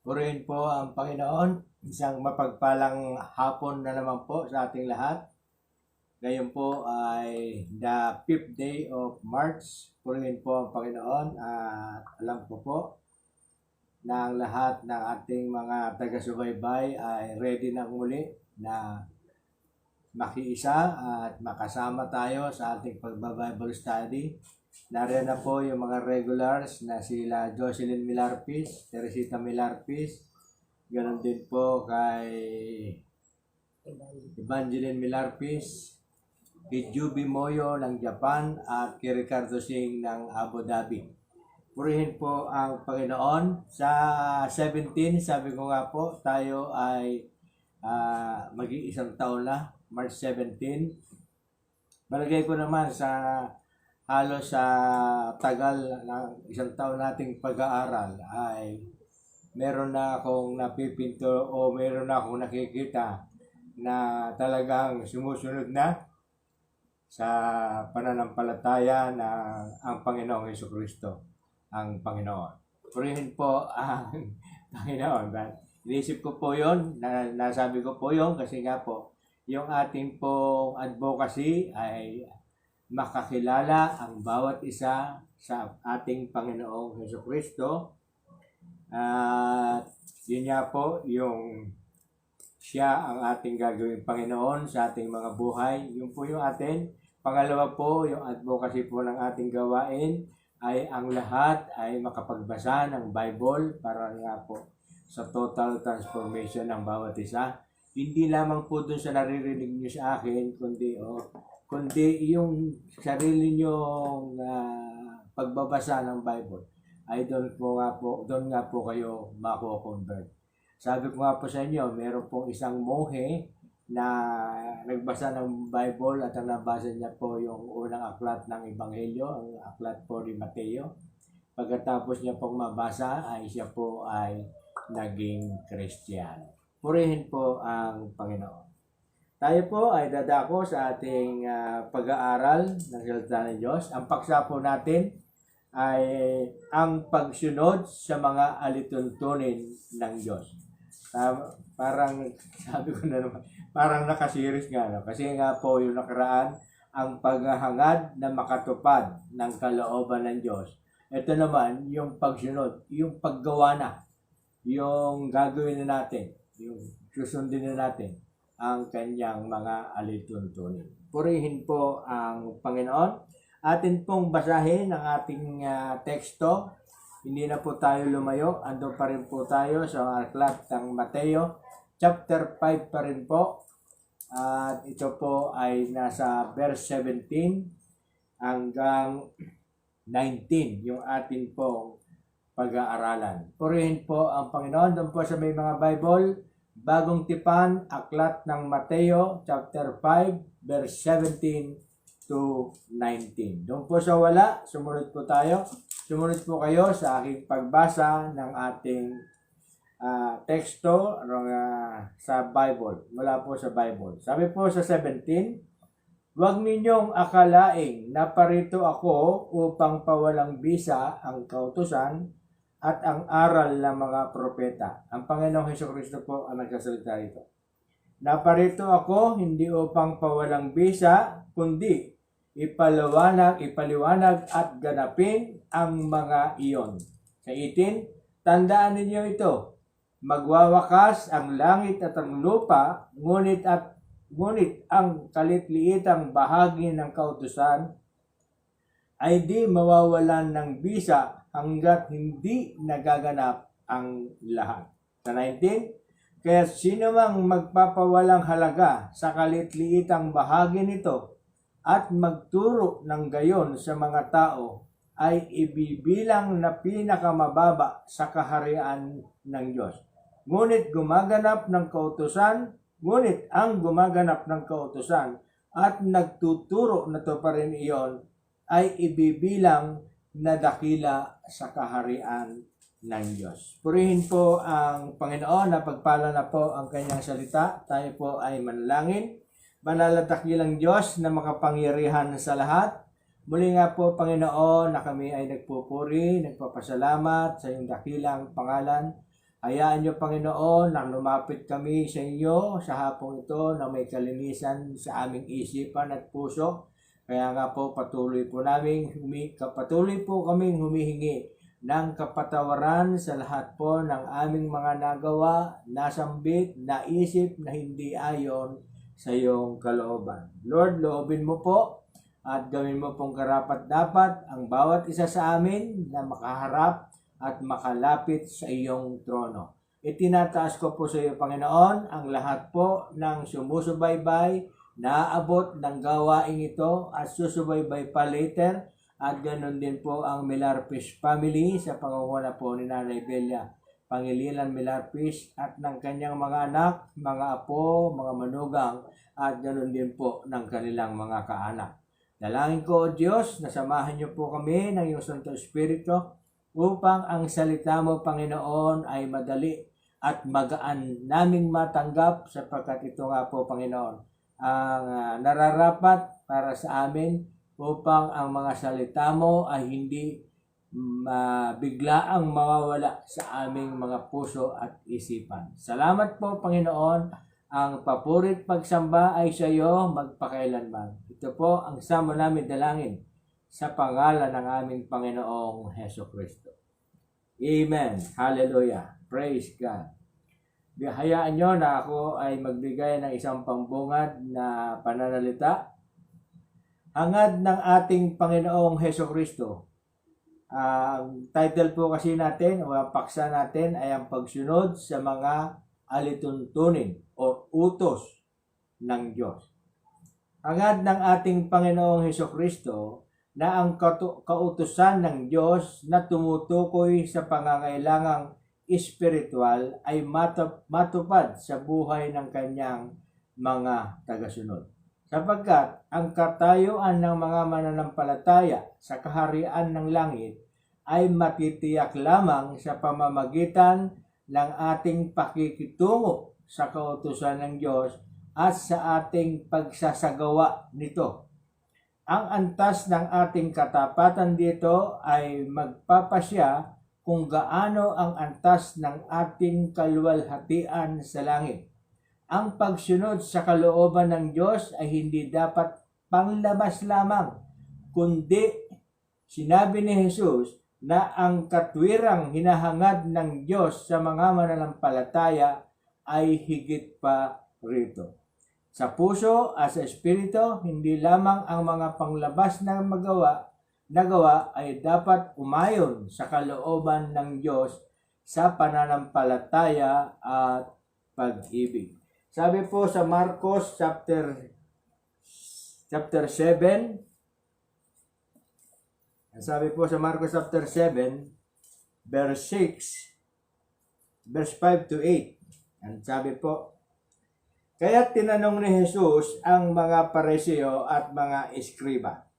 Purihin po ang Panginoon. Isang mapagpalang hapon na naman po sa ating lahat. Ngayon po ay the 5th day of March. Purihin po ang Panginoon at alam ko po na ang lahat ng ating mga taga-subaybay ay ready na muli na makiisa at makasama tayo sa ating pagba-Bible study. Nariyan na po yung mga regulars na sila Jocelyn Milarpis, Teresita Milarpis, ganoon din po kay Evangeline Milarpis, kay Juby Moyo ng Japan at kay Ricardo Singh ng Abu Dhabi. Purihin po ang Panginoon. Sa 17, sabi ko nga po, tayo ay mag-iisang taon na, March 17. Balagay ko naman sa halos sa tagal ng isang taon nating pag-aaral ay meron na akong napipinto o meron na akong nakikita na talagang sumusunod na sa pananampalataya na ang Panginoong Jesucristo ang Panginoon. Purihin po ang Panginoon. Inisip ko po yun, nasabi ko po yun kasi nga po yung ating pong advocacy ay makakilala ang bawat isa sa ating Panginoong Jesucristo. At yun nga po yung siya ang ating gagawing Panginoon sa ating mga buhay. Yun po yung atin. Pangalawa po, yung advocacy po ng ating gawain ay ang lahat ay makapagbasa ng Bible para nga po sa total transformation ng bawat isa. Hindi lamang po dun sa naririnig nyo sa akin, kundi yung sarili nyong pagbabasa ng Bible ay doon nga po kayo mako-convert. Sabi ko nga po sa inyo, meron pong isang monhe na nagbasa ng Bible at ang nabasa niya po yung unang aklat ng Ebanghelyo, ang aklat po ni Mateo. Pagkatapos niya pong mabasa ay siya po ay naging Kristiyano. Purihin po ang Panginoon. Tayo po ay dadako sa ating pag-aaral ng salita ng Diyos. Ang paksa po natin ay ang pagsunod sa mga alituntunin ng Diyos. Parang sabi ko na naman, parang nakasiris nga. No? Kasi nga po yung nakaraan, ang paghahangad na makatupad ng kalooban ng Diyos. Ito naman yung pagsunod, yung paggawa na, yung gagawin na natin, yung susundin na natin ang kanyang mga alituntunin. Purihin po ang Panginoon. Atin pong basahin ang ating teksto. Hindi na po tayo lumayo. Ando pa rin po tayo sa aklat ng Mateo. Chapter 5 pa rin po. At ito po ay nasa verse 17 hanggang 19. Yung atin pong pag-aaralan. Purihin po ang Panginoon. Doon po sa may mga Bible, Bagong Tipan, aklat ng Mateo, chapter 5, verse 17 to 19. Doon po sa wala, sumunod po tayo. Sumunod po kayo sa aking pagbasa ng ating teksto sa Bible. Mula po sa Bible. Sabi po sa 17, huwag ninyong akalaing naparito ako upang pawalang bisa ang kautusan at ang aral ng mga propeta. Ang Panginoong Jesucristo po ang nagsasalita rito. Naparito ako hindi upang pawalang bisa, kundi ipaliwanag at ganapin ang mga iyon. Sa 18, tandaan ninyo ito, magwawakas ang langit at ang lupa, ngunit ang kalitliitang bahagi ng kautusan ay di mawawalan ng bisa hanggat hindi nagaganap ang lahat. Sa 19, kaya sino mang magpapawalang halaga sa kalitliitang bahagi nito at magturo ng gayon sa mga tao ay ibibilang na pinakamababa sa kaharian ng Diyos. Ngunit ang gumaganap ng kautusan at nagtuturo na to pa rin iyon ay ibibilang na dakila sa kaharian ng Diyos. Purihin po ang Panginoon, na pagpala na po ang kanyang salita. Tayo po ay manalangin. Banal at dakilang Diyos na makapangyarihan sa lahat, Muli nga po, Panginoon, na kami ay nagpupuri, nagpapasalamat sa iyong dakilang pangalan. Hayaan niyo, Panginoon, na lumapit kami sa inyo sa hapong ito na may kalinisan sa aming isipan at puso. Kaya nga po, patuloy po kaming humihingi ng kapatawaran sa lahat po ng aming mga nagawa, nasambit, naisip na hindi ayon sa iyong kalooban. Lord, loobin mo po at gawin mo pong karapat-dapat ang bawat isa sa amin na makaharap at makalapit sa iyong trono. Itinataas ko po sa iyo, Panginoon, ang lahat po ng sumusubaybay, naaabot ng gawain ito at susubaybay pa later, at ganoon din po ang Milarpis family sa pangunguna po ni Nanay Belia Pangilinan Milarpis at ng kanyang mga anak, mga apo, mga manugang, at ganoon din po ng kanilang mga kaanak. Dalangin ko, O Diyos, na samahan niyo po kami ng iyong Santo Espiritu upang ang salita mo, Panginoon, ay madali at magaan naming matanggap sapagkat ito nga po, Panginoon, ang nararapat para sa amin upang ang mga salita mo ay hindi biglaang mawawala sa aming mga puso at isipan. Salamat po, Panginoon. Ang papurit pagsamba ay sa iyo magpakailanman. Ito po ang samo namin dalangin sa pangalan ng aming Panginoong Heso Kristo. Amen. Hallelujah. Praise God. Hayaan nyo na ako ay magbigay ng isang pambungad na pananalita. Hangad ng ating Panginoong Heso Kristo. Ang title po kasi natin o ang paksa natin ay ang pagsunod sa mga alituntunin o utos ng Diyos. Hangad ng ating Panginoong Hesukristo na ang kautusan ng Diyos na tumutukoy sa pangangailangang espiritual ay matupad sa buhay ng kanyang mga tagasunod. Sapagkat ang katayuan ng mga mananampalataya sa kaharian ng langit ay matitiyak lamang sa pamamagitan ng ating pakikitungo sa kautusan ng Diyos at sa ating pagsasagawa nito. Ang antas ng ating katapatan dito ay magpapasya kung gaano ang antas ng ating kaluwalhatian sa langit. Ang pagsunod sa kalooban ng Diyos ay hindi dapat panglabas lamang, kundi sinabi ni Jesus na ang katwirang hinahangad ng Diyos sa mga mananampalataya ay higit pa rito. Sa puso at sa espiritu, hindi lamang ang mga panglabas na nagawa ay dapat umayon sa kalooban ng Diyos sa pananampalataya at pag-ibig. Sabi po sa Marcos chapter 7, sabi po sa Marcos chapter 7, verse 6, verse 5 to 8. And sabi po, kaya tinanong ni Jesus ang mga Pariseo at mga Eskriba,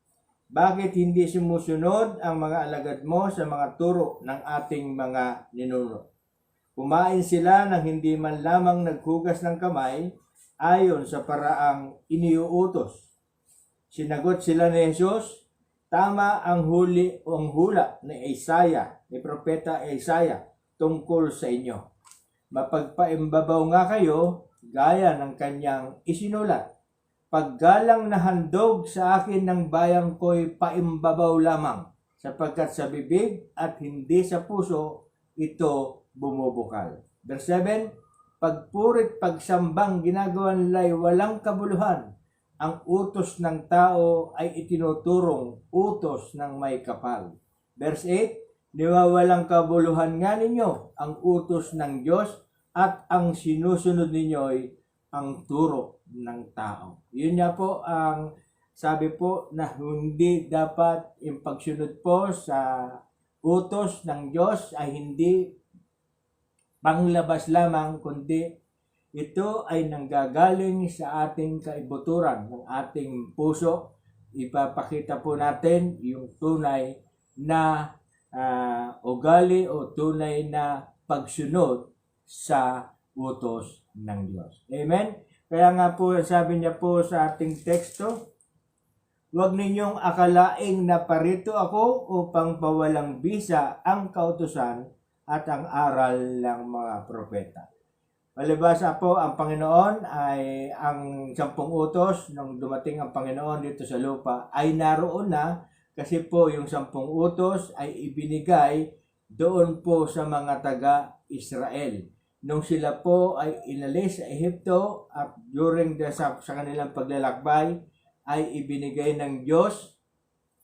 bakit hindi sumusunod ang mga alagad mo sa mga turo ng ating mga ninuno? Kumain sila nang hindi man lamang naghugas ng kamay ayon sa paraang iniuutos. Sinagot sila ni Jesus, tama ang hula ni Isaiah, ni Propeta Isaiah tungkol sa inyo. Mapagpaimbabaw nga kayo gaya ng kanyang isinulat. Paggalang na handog sa akin ng bayang ko'y paimbabaw lamang, sapagkat sa bibig at hindi sa puso ito bumubukal. Verse 7, pagpurit pagsambang ginagawa nila'y walang kabuluhan. Ang utos ng tao ay itinuturong utos ng may kapal. Verse 8, niwawalang kabuluhan nga ninyo ang utos ng Diyos at ang sinusunod ninyo'y ang turo ng tao. Yun nga po ang sabi po na hindi dapat yung pagsunod po sa utos ng Diyos ay hindi panglabas lamang, kundi ito ay nanggagaling sa ating kaibuturan ng ating puso. Ipapakita po natin yung tunay na ugali o tunay na pagsunod sa utos ng Diyos. Amen? Kaya nga po sabi niya po sa ating teksto, Huwag ninyong akalaing naparito ako upang pawalang bisa ang kautusan at ang aral ng mga propeta. Palibhasa po, ang Panginoon ay ang 10 utos nung dumating ang Panginoon dito sa lupa ay naroon na kasi po yung 10 utos ay ibinigay doon po sa mga taga-Israel. Nung sila po ay inalis sa Ehipto at during sa kanilang paglalakbay, ay ibinigay ng Diyos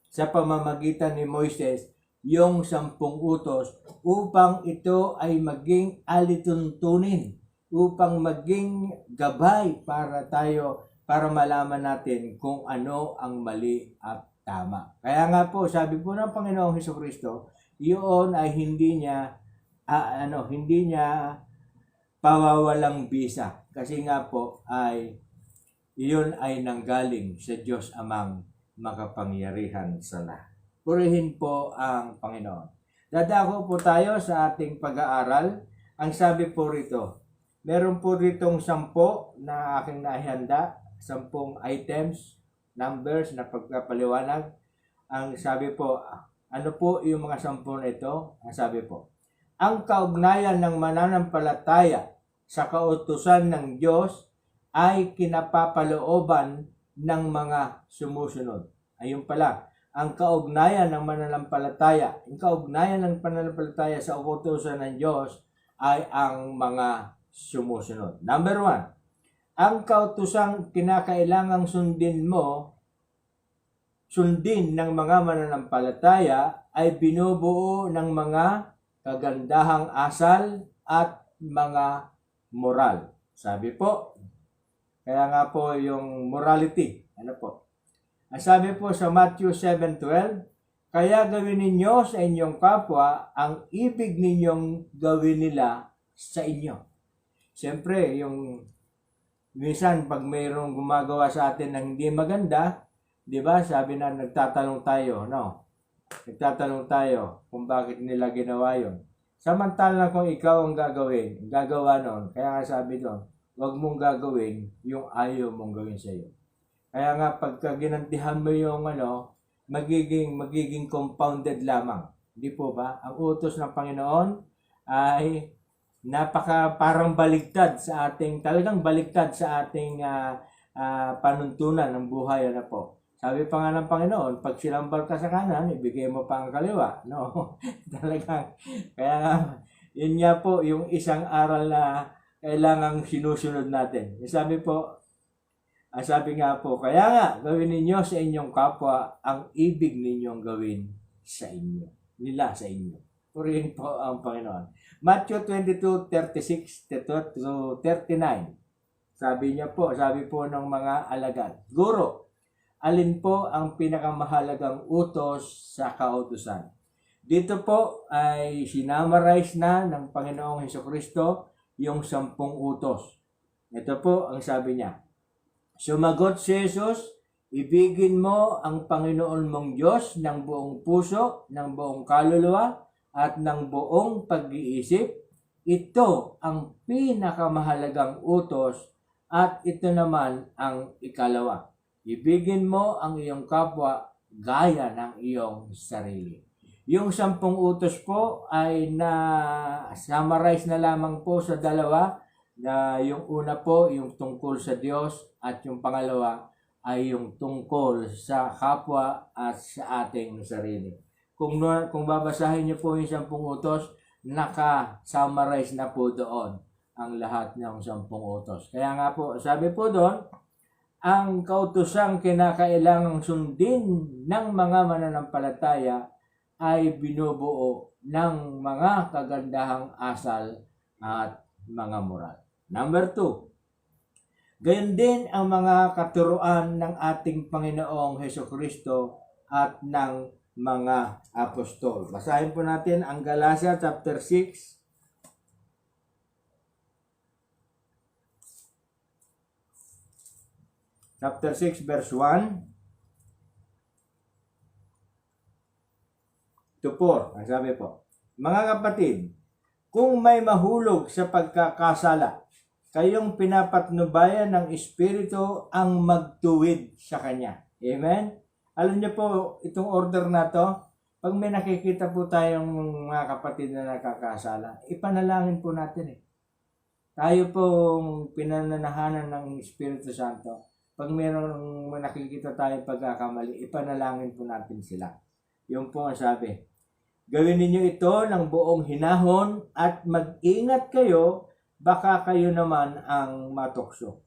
sa pamamagitan ni Moises yung 10 utos upang ito ay maging alituntunin, upang maging gabay para malaman natin kung ano ang mali at tama. Kaya nga po, sabi po ng Panginoong Hesukristo, yun ay hindi niya pawawalang bisa. Kasi nga po ay iyon ay nanggaling sa Diyos Amang makapangyarihan sa lahat. Purihin po ang Panginoon. Dadako po tayo sa ating pag-aaral. Ang sabi po rito, meron po ritong 10 na aking naihanda, 10 items, numbers na pagpapaliwanag. Ang sabi po, ano po yung mga 10 na ito? Ang sabi po, ang kaugnayan ng mananampalataya sa kautusan ng Diyos ay kinapapalooban ng mga sumusunod. Ayun pala, ang kaugnayan ng mananampalataya, sa kautusan ng Diyos ay ang mga sumusunod. Number 1, ang kautusang kinakailangang sundin ng mga mananampalataya ay binubuo ng mga kagandahang asal at mga moral. Sabi po, kaya nga po yung morality, ano po? Ang sabi po sa Matthew 7:12, kaya gawin ninyo sa inyong kapwa ang ibig ninyong gawin nila sa inyo. Siyempre, yung minsan pag mayroong gumagawa sa atin ng hindi maganda, di ba? Sabi na nagtatanong tayo, no? Nagtatanong tayo kung bakit nila ginawa yun. Samantala kung ikaw ang gagawa nun, kaya nga sabi doon, huwag mong gagawin yung ayaw mong gawin sa iyo. Kaya nga pagka ginantihan mo yung magiging compounded lamang. Hindi po ba? Ang utos ng Panginoon ay parang baligtad sa ating panuntunan ng buhay na po. Sabi pa nga ng Panginoon, pag sinambal ka sa kanan, ibigay mo pa ang kaliwa. No? Talagang, kaya nga, yun nga po yung isang aral na kailangang sinusunod natin. Sabi nga po, kaya nga, gawin ninyo sa inyong kapwa ang ibig ninyong gawin sa inyo. Nila sa inyo. Purihin po ang Panginoon. Matthew 22:36-39. Sabi po ng mga alagad, Guro, alin po ang pinakamahalagang utos sa kautusan? Dito po ay sinamarize na ng Panginoong Hesukristo yung 10 utos. Ito po ang sabi niya. Sumagot si Jesus, ibigin mo ang Panginoon mong Diyos ng buong puso, ng buong kaluluwa, at ng buong pag-iisip. Ito ang pinakamahalagang utos at ito naman ang ikalawa. Ibigin mo ang iyong kapwa gaya ng iyong sarili. Yung 10 utos po ay na-summarize na lamang po sa dalawa. Yung una po, yung tungkol sa Diyos at yung pangalawa ay yung tungkol sa kapwa at sa ating sarili. Kung babasahin niyo po yung 10 utos, naka-summarize na po doon ang lahat ng 10 utos. Kaya nga po, sabi po doon, ang kautusang kinakailangang sundin ng mga mananampalataya ay binubuo ng mga kagandahang asal at mga moral. Number 2, gayon din ang mga katuruan ng ating Panginoong Hesukristo at ng mga apostol. Basahin po natin ang Galatia chapter 6. Chapter 6 verse 1 to 4. Ang sabi po, mga kapatid, kung may mahulog sa pagkakasala, kayong pinapatnubayan ng Espiritu ang magtuwid sa Kanya. Amen? Alam niyo po, itong order na to, pag may nakikita po tayong mga kapatid na nakakasala, ipanalangin po natin eh. Tayo pong pinananahanan ng Espiritu Santo. Pag mayroong nakikita tayong pagkakamali, ipanalangin po natin sila. Yung po ang sabi, gawin ninyo ito ng buong hinahon at mag-ingat kayo, baka kayo naman ang matukso.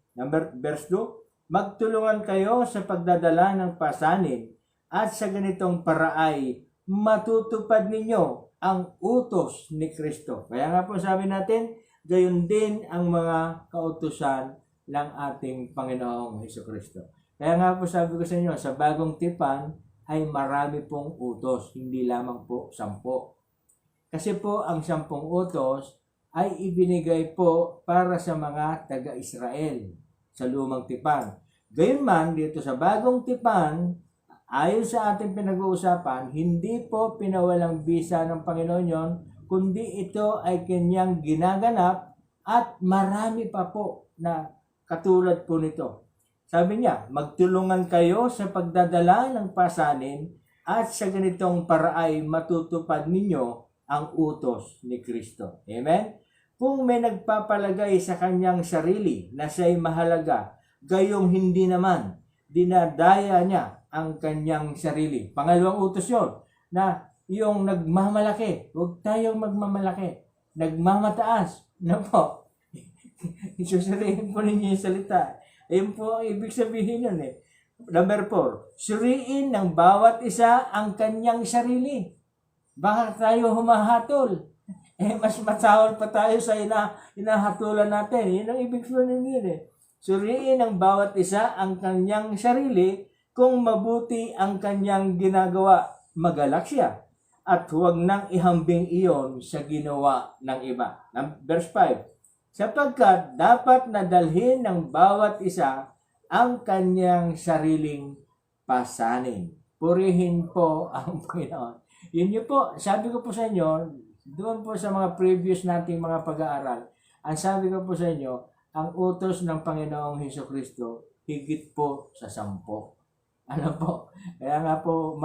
Verse 2, magtulungan kayo sa pagdadala ng pasanin at sa ganitong paraay matutupad ninyo ang utos ni Kristo. Kaya nga po sabi natin, gayon din ang mga kautusan ng ating Panginoong Hesukristo. Kaya nga po sabi ko sa inyo, sa bagong tipan ay marami pong utos, hindi lamang po 10. Kasi po ang 10 utos ay ibinigay po para sa mga taga-Israel sa lumang tipan. Gayunman, dito sa bagong tipan, ayon sa ating pinag-uusapan, hindi po pinawalang bisa ng Panginoon yon, kundi ito ay kanyang ginaganap at marami pa po na katulad po nito. Sabi niya, magtulungan kayo sa pagdadala ng pasanin at sa ganitong paraay matutupad ninyo ang utos ni Kristo. Amen? Kung may nagpapalagay sa kanyang sarili na siya'y mahalaga, gayong hindi naman, dinadaya niya ang kanyang sarili. Pangalawang utos yun, na yung nagmamalaki, huwag tayong magmamalaki, nagmamataas, na po, isusurihin po ninyo yung salita. Ayun po ang ibig sabihin yun eh. Number 4, suriin ng bawat isa ang kanyang sarili. Baka tayo humahatol. Mas matsawal pa tayo sa hinahatulan natin. Yun ang ibig sabihin yun eh. Suriin ng bawat isa ang kanyang sarili. Kung mabuti ang kanyang ginagawa, magalak siya. At huwag nang ihambing iyon sa ginawa ng iba. Verse 5, sapagkat dapat nadalhin ng bawat isa ang kanyang sariling pasanin. Purihin po ang Panginoon. Yun yun po, sabi ko po sa inyo, doon po sa mga previous nating mga pag-aaral, ang sabi ko po sa inyo, ang utos ng Panginoong Hesukristo, higit po sa 10. Ano po? Kaya nga po,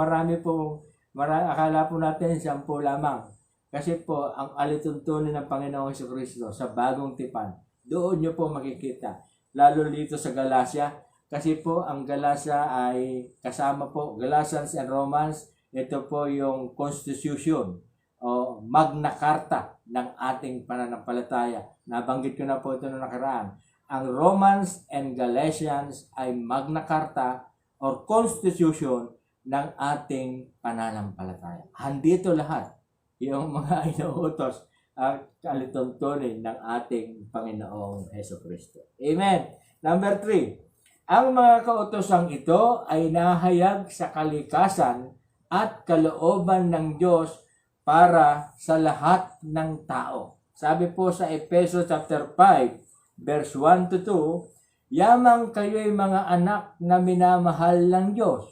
akala po natin 10 lamang. Kasi po, ang alituntunin ng Panginoong Hesukristo sa bagong tipan, doon nyo po makikita. Lalo dito sa Galacia, kasi po ang Galacia ay kasama po, Galatians and Romans, ito po yung Constitution o Magna Carta ng ating pananampalataya. Nabanggit ko na po ito noong nakaraan. Ang Romans and Galatians ay Magna Carta or Constitution ng ating pananampalataya. Handito lahat yung mga inuutos at kalituntunin ng ating Panginoong Hesukristo. Amen. Number 3, ang mga kautosang ito ay nahayag sa kalikasan at kalooban ng Diyos para sa lahat ng tao. Sabi po sa Efeso chapter 5, verse 1 to 2, yamang kayo'y mga anak na minamahal ng Diyos.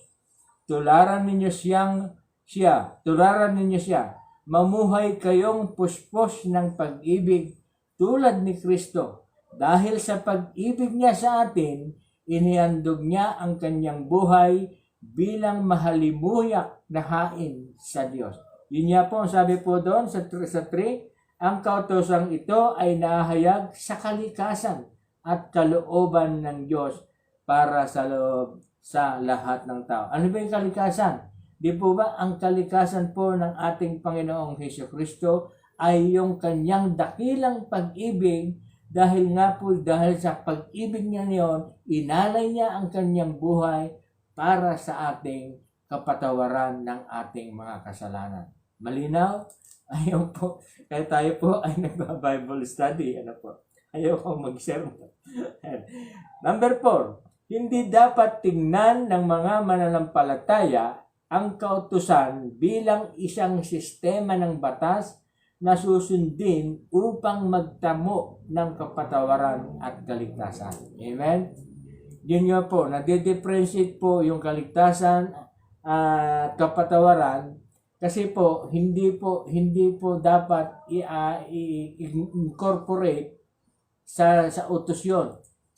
Tularan ninyo siya. Mamuhay kayong puspos ng pag-ibig tulad ni Kristo. Dahil sa pag-ibig niya sa atin, inihandog niya ang kanyang buhay bilang mahalimuyak na hain sa Diyos. Yun niya po, sabi po doon sa 3, ang kautosang ito ay nahayag sa kalikasan at kalooban ng Diyos para sa lahat ng tao. Ano ba yung kalikasan? Di po ba ang kalikasan po ng ating Panginoong Hesukristo ay yung kanyang dakilang pag-ibig dahil sa pag-ibig niya niyon, inalay niya ang kanyang buhay para sa ating kapatawaran ng ating mga kasalanan. Malinaw? Ayaw po. Kaya tayo po ay nagba-Bible study. Ano po? Ayaw kong mag-sermon. Number 4, hindi dapat tingnan ng mga mananampalataya ang kautusan bilang isang sistema ng batas na susundin upang magtamo ng kapatawaran at kaligtasan. Amen? Yun nga po, nade-differentiate po yung kaligtasan at kapatawaran kasi po hindi po dapat i-incorporate sa utos yun.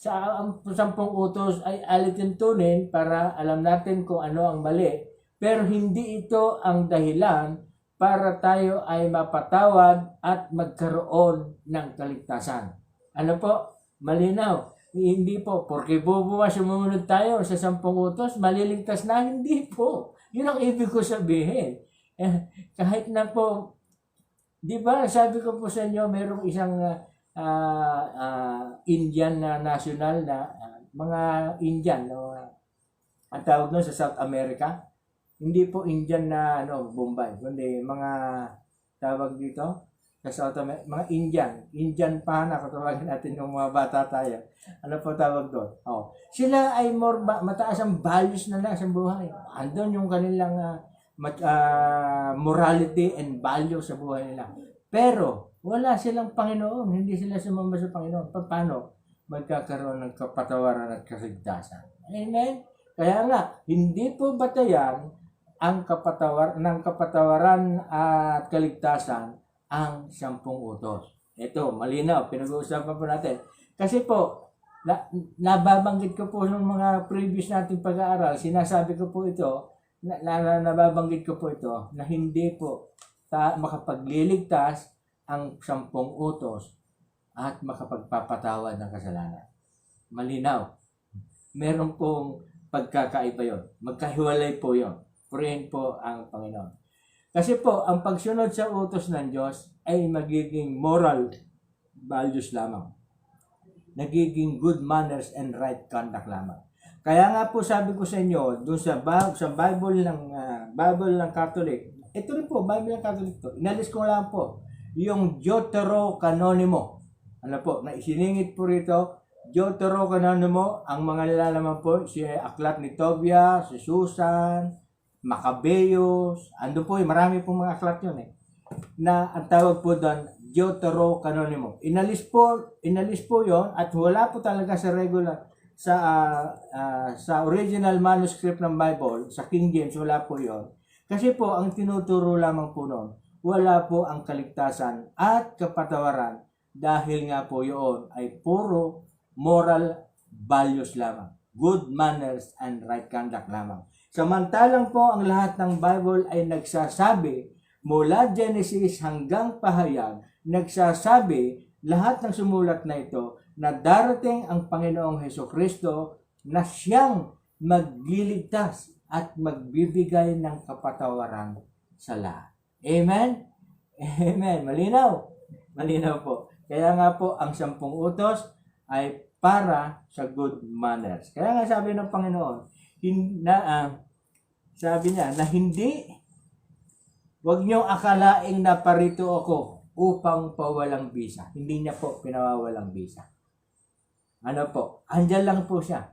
ang 10 utos ay alituntunin para alam natin kung ano ang mali. Pero hindi ito ang dahilan para tayo ay mapatawad at magkaroon ng kaligtasan. Ano po? Malinaw. Hindi po. Porque po sumunod tayo sa 10 utos, maliligtas na? Hindi po. Yun ang ibig ko sabihin. Kahit na po, di ba, sabi ko po sa inyo, mayroong isang Indian na national na mga Indian, no, ang tawag nun sa South America. Hindi po Indian na Bombay, kundi mga tawag dito sa South America, mga Indian pa na katawagin natin yung mga bata tayo. Ano po tawag doon? Sila ay more mataas ang values na sa buhay. Andun yung kanilang morality and value sa buhay nila. Pero wala silang Panginoon, hindi sila sumamba sa Panginoon. Paano magkakaroon ng kapatawaran at kaligtasan? Amen? Kaya nga, hindi po batayan ang kapatawaran at kaligtasan ang 10 utos. Ito, malinaw, pinag-uusapan po natin. Kasi po, nababanggit ko po ng mga previous nating pag-aaral, sinasabi ko po ito, nababanggit ko po ito, na hindi po makapagliligtas ang 10 utos at makapagpapatawad ng kasalanan. Malinaw. Meron pong pagkakaiba yon. Magkahiwalay po yon. Purihin po ang Panginoon. Kasi po, ang pagsunod sa utos ng Diyos ay magiging moral values lamang. Nagiging good manners and right conduct lamang. Kaya nga po sabi ko sa inyo, doon sa Bible ng Catholic, ito rin po, Bible ng Catholic to, inalis ko lang po, yung Deuterocanonimo. Ano po, na isiningit po rito, Deuterocanonimo, ang mga nilalaman po, si Aklat ni Tobia, si Susan, Maccabeus, ando po, marami pong mga aklat yun na ang tawag po doon, Deuterocanonimo. Inalis po yon at wala po talaga sa regular, sa original manuscript ng Bible, sa King James, wala po yon. Kasi po, ang tinuturo lamang po noon, wala po ang kaligtasan at kapatawaran dahil nga po yun ay puro moral values lamang. Good manners and right conduct lamang. Samantalang po ang lahat ng Bible ay nagsasabi, mula Genesis hanggang Pahayag, nagsasabi lahat ng sumulat na ito na darating ang Panginoong Hesukristo na siyang magliligtas at magbibigay ng kapatawaran sa lahat. Amen? Amen. Malinaw? Malinaw po. Kaya nga po, ang 10 utos ay para sa good manners. Kaya nga sabi ng Panginoon, sabi niya na wag niyong akalaing naparito ako upang pawalang bisa. Hindi niya po pinawawalang bisa. Ano po? Andyan lang po siya.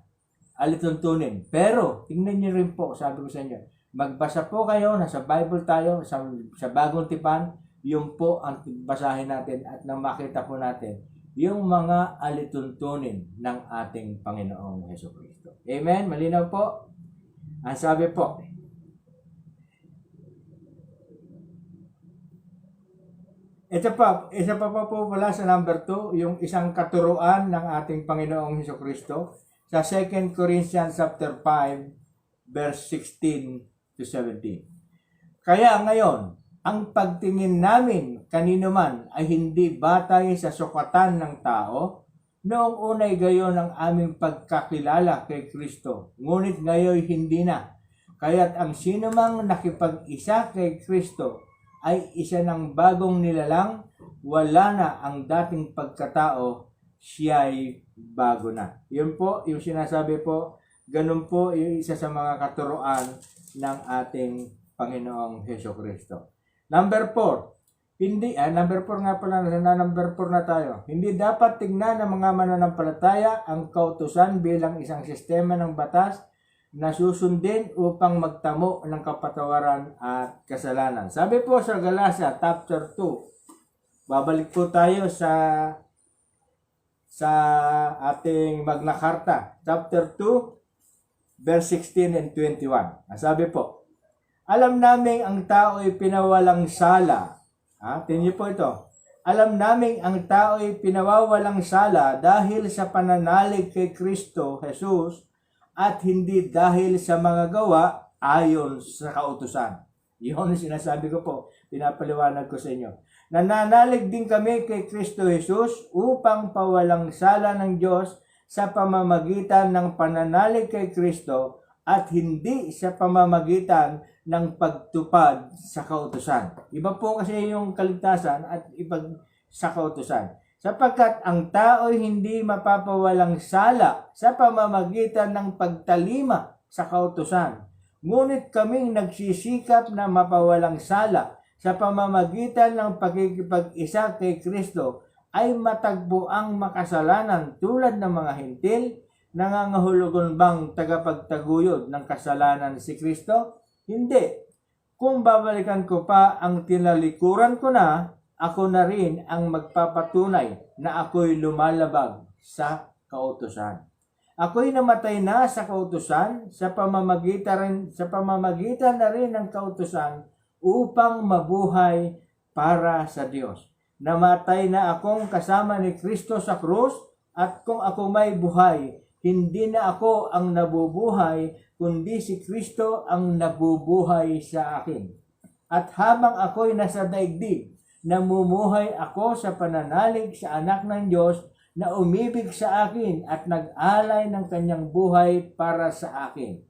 Alituntunin. Pero, tingnan niyo rin po, sabi ko sa inyo, magbasa po kayo, nasa Bible tayo, sa Bagong Tipan, yung po ang basahin natin at nang makita po natin yung mga alituntunin ng ating Panginoong Hesukristo. Amen? Malinaw po? Ang sabi po, isa pa po pala sa number 2, yung isang katuruan ng ating Panginoong Hesukristo sa 2 Corinthians chapter 5, verse 16 to 17. Kaya ngayon, ang pagtingin namin kanino man ay hindi batay sa sukatan ng tao, noong unay gayon ang aming pagkakilala kay Kristo, ngunit ngayon hindi na. Kaya't ang sino mang nakipag-isa kay Kristo ay isa ng bagong nilalang, wala na ang dating pagkatao, siya'y bago na. Yun po, yung sinasabi po, ganun po yung isa sa mga katuruan ng ating Panginoong Hesukristo. Number 4, number 4 nga pala, number 4 na tayo. Hindi dapat tingnan ng mga mananampalataya ang kautusan bilang isang sistema ng batas na susundin upang magtamo ng kapatawaran at kasalanan. Sabi po sa Galatia chapter 2, babalik po tayo sa ating Magna Carta, chapter 2, verse 16 and 21. Sabi po, alam namin ang tao ay pinawalang sala. Tingnan niyo po ito. Alam naming ang tao'y pinawawalang sala dahil sa pananalig kay Kristo Jesus at hindi dahil sa mga gawa ayon sa kautusan. Yun ang sinasabi ko po, pinapaliwanag ko sa inyo. Nananalig din kami kay Kristo Jesus upang pawalang sala ng Diyos sa pamamagitan ng pananalig kay Kristo at hindi sa pamamagitan ng pagtupad sa kautusan. Iba po kasi yung kaligtasan at iba sa kautusan. Sapagkat ang tao'y hindi mapapawalang sala sa pamamagitan ng pagtalima sa kautusan. Ngunit kaming nagsisikap na mapawalang sala sa pamamagitan ng pagkikipag-isa kay Kristo ay matagpo ang makasalanan tulad ng mga hintil. Nangangahulugan bang tagapagtaguyod ng kasalanan si Kristo? Hindi. Kung babalikan ko pa ang tinalikuran ko na, ako na rin ang magpapatunay na ako'y lumalabag sa kautusan. Ako'y namatay na sa kautusan sa pamamagitan na rin ng kautusan upang mabuhay para sa Diyos. Namatay na akong kasama ni Kristo sa krus at kung ako may buhay, hindi na ako ang nabubuhay, kundi si Kristo ang nabubuhay sa akin. At habang ako'y nasa daigdig, namumuhay ako sa pananalig sa anak ng Diyos na umibig sa akin at nag-alay ng kanyang buhay para sa akin.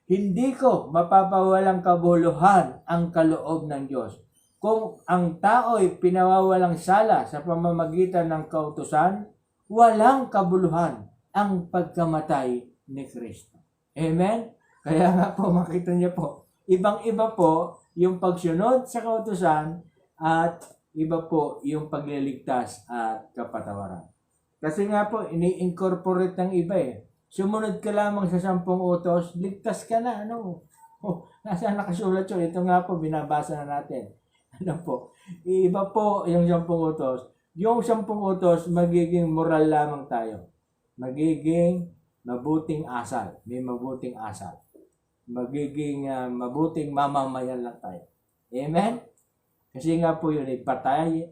Hindi ko mapapawalang kabuluhan ang kaloob ng Diyos. Kung ang tao'y pinawawalang sala sa pamamagitan ng kautusan, walang kabuluhan ang pagkamatay ni Kristo. Amen? Kaya nga po, makita niyo po, ibang-iba po yung pagsunod sa kautusan at iba po yung pagliligtas at kapatawaran. Kasi nga po, ini-incorporate ng iba eh. Sumunod ka lamang sa 10 utos, ligtas ka na. Ano? Nasaan nakasulat yun? Ito nga po, binabasa na natin. Ano po? Iba po yung 10 utos. Yung 10 utos, magiging moral lamang tayo. Magiging mabuting asal. May mabuting asal. Magiging mabuting mamamayan lang tayo. Amen? Kasi nga po yun,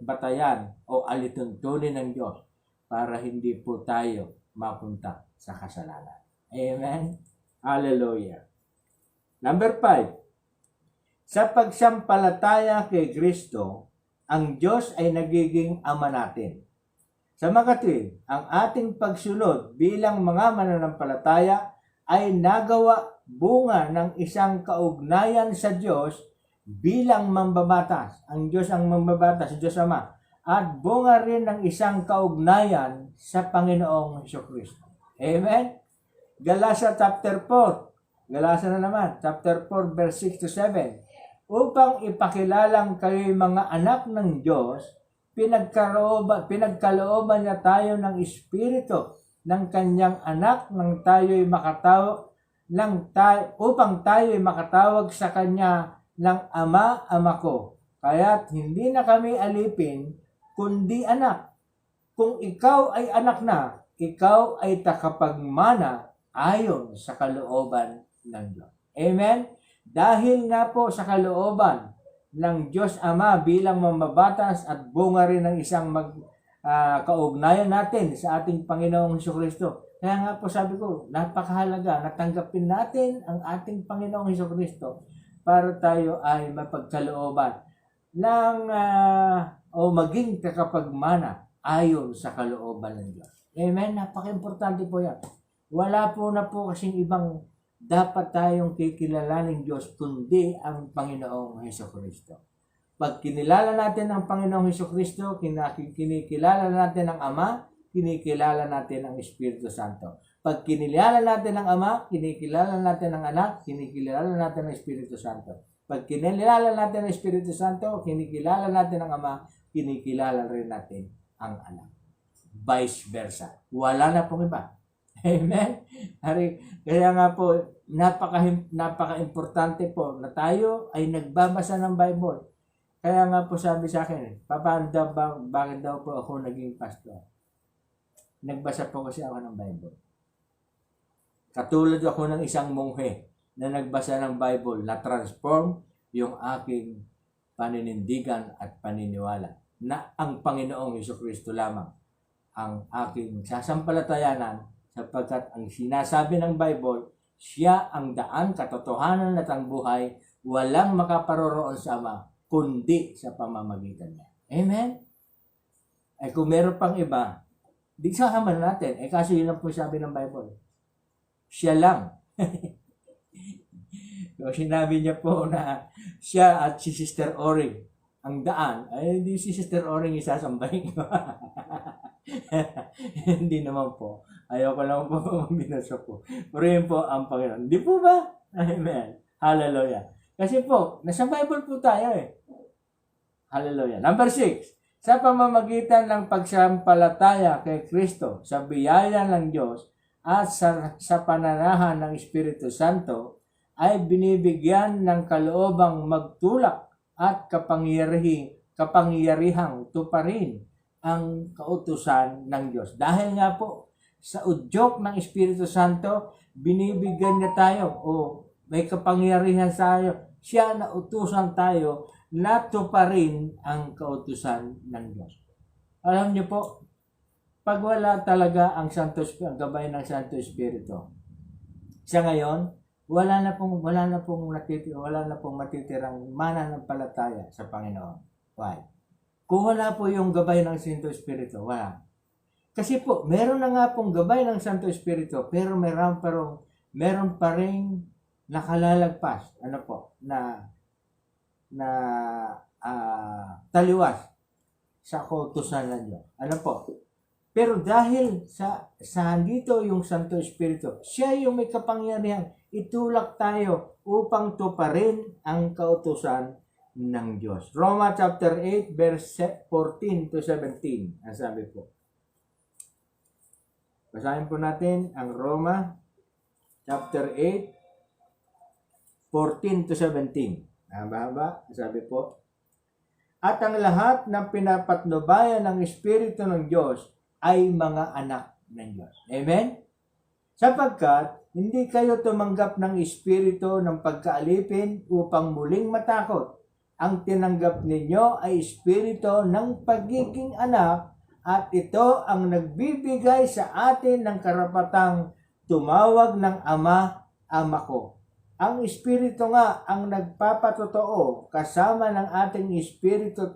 batayan o alituntunin ng Diyos para hindi po tayo mapunta sa kasalanan. Amen? Hallelujah. Number 5. Sa pagsampalataya kay Kristo, ang Diyos ay nagiging ama natin. Sa makatwid, ang ating pagsunod bilang mga mananampalataya ay nagawa bunga ng isang kaugnayan sa Diyos bilang mambabatas. Ang Diyos ang mambabatas, si Diyos Ama. At bunga rin ng isang kaugnayan sa Panginoong Hesukristo. Amen? Galasa chapter 4. Galasa na naman, chapter 4, verse 6 to 7. Upang ipakilalang kayo'y mga anak ng Diyos, pinagkalooban niya tayo ng Espiritu ng kanyang anak nang tayo'y upang tayo'y makatawag sa kanya ng Ama, Ama ko. Kaya't hindi na kami alipin, kundi anak. Kung ikaw ay anak na, ikaw ay takapagmana ayon sa kalooban ng Diyos. Amen? Dahil nga po sa kalooban ng Diyos Ama bilang mambabatas at bunga rin ng isang kaugnayan natin sa ating Panginoong Hesukristo. Kaya nga po sabi ko, napakahalaga na tanggapin natin ang ating Panginoong Hesukristo para tayo ay mapagkalooban ng o maging kakapagmana ayon sa kalooban ng Diyos. Amen? Napaka-importante po yan. Wala po na po kasing ibang dapat tayong kikilalanin Diyos kundi ang Panginoong Hesukristo. Pag kinilala natin ang Panginoong Hesukristo, kinikilala natin ang Ama, kinikilala natin ang Espiritu Santo. Pag kinilala natin ang Ama, kinikilala natin ang Anak, kinikilala natin ang Espiritu Santo. Pag kinilala natin ang Espiritu Santo, kinikilala natin ang Ama, kinikilala rin natin ang Anak. Vice versa. Wala na pong iba. Amen? Kaya nga po, napaka-importante po na tayo ay nagbabasa ng Bible. Kaya nga po sabi sa akin, bakit daw po ako naging pastor? Nagbasa po kasi ako ng Bible. Katulad ako ng isang monghe na nagbasa ng Bible na transform yung aking paninindigan at paniniwala. na ang Panginoong Hesukristo lamang ang aking sasampalatayanan, sapagkat ang sinasabi ng Bible, siya ang daan, katotohanan at ang buhay, walang makaparoroon sa Ama, kundi sa pamamagitan niya. Amen? Ay kung meron pang iba, di sasama natin. Kaso yun lang po sabi ng Bible. Siya lang. So, sinabi niya po na siya at si Sister Oring ang daan, ay hindi si Sister Oring isasambahin ko. Hindi naman po. Ayoko lang po binasa po. Pero yun po ang Panginoon. Hindi po ba? Amen. Hallelujah. Kasi po, nasa Bible po tayo eh. Hallelujah. Number 6. Sa pamamagitan ng pagsampalataya kay Kristo sa biyaya ng Diyos at sa pananahan ng Espiritu Santo, ay binibigyan ng kaloobang magtulak at kapangyarihang tuparin ang kautusan ng Diyos. Dahil nga po, sa udyok ng Espiritu Santo, binibigyan niya tayo o may kapangyarihan tayo. Siya na utusan tayo na tuparin ang kautusan ng Diyos. Alam niyo po, pag wala talaga ang gabay ng Santo Espiritu, sa ngayon, wala na pong matitirang mananampalataya sa Panginoon. Why? Kung wala po yung gabay ng Santo Espiritu, wala. Kasi po, meron na nga pong gabay ng Santo Espiritu, pero meron pa rin nakalalagpas, na taliwas sa kautusan ng Diyos. Pero dahil sa dito yung Santo Espiritu, siya yung may kapangyarihan, itulak tayo upang tuparin ang kautusan ng Diyos. Roma chapter 8 verse 14 to 17. Ang sabi po. Basahin po natin ang Roma chapter 8 14 to 17. Haba-haba, sabi po. At ang lahat ng pinapatnubayan ng Espiritu ng Diyos ay mga anak ng Diyos. Amen? Sapagkat hindi kayo tumanggap ng espiritu ng pagkaalipin upang muling matakot. Ang tinanggap ninyo ay espiritu ng pagiging anak, at ito ang nagbibigay sa atin ng karapatang tumawag ng Ama, Ama ko. Ang espiritu nga ang nagpapatotoo kasama ng ating espiritu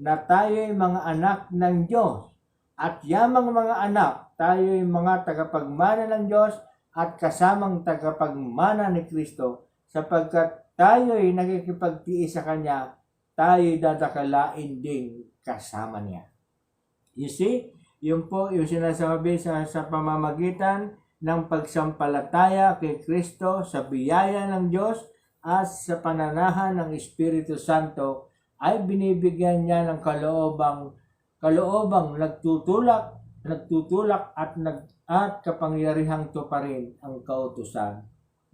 na tayo'y mga anak ng Diyos. At yamang mga anak, tayo'y mga tagapagmana ng Diyos at kasamang tagapagmana ni Kristo, sapagkat tayo'y nakikipagtiis sa Kanya, tayo'y dadakalain ding kasama niya. You see, yun po yung sinasabi sa pamamagitan ng pagsampalataya kay Kristo sa biyaya ng Diyos at sa pananahan ng Espiritu Santo, ay binibigyan niya ng kaloobang nagtutulak at kapangyarihang tuparin ang kautusan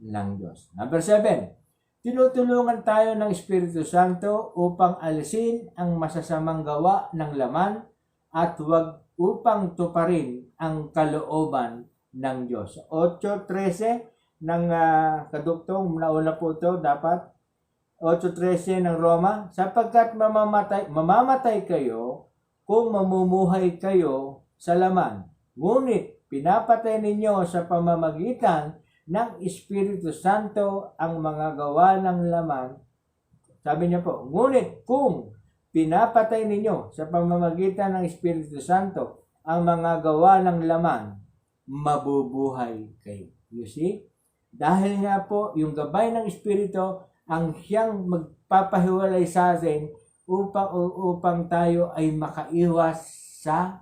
ng Diyos. Number 7, tinutulungan tayo ng Espiritu Santo upang alisin ang masasamang gawa ng laman at upang tuparin ang kalooban ng Diyos. 8:13 ng kaduktong, nauna po ito dapat. 8:13 ng Roma, sapagkat mamamatay kayo kung mamumuhay kayo sa laman. Ngunit pinapatay ninyo sa pamamagitan ng Espiritu Santo ang mga gawa ng laman. Sabi niya po, ngunit kung pinapatay ninyo sa pamamagitan ng Espiritu Santo ang mga gawa ng laman, mabubuhay kayo. You see? Dahil nga po, yung gabay ng Espiritu ang siyang magpapahiwalay sa atin upang tayo ay makaiwas sa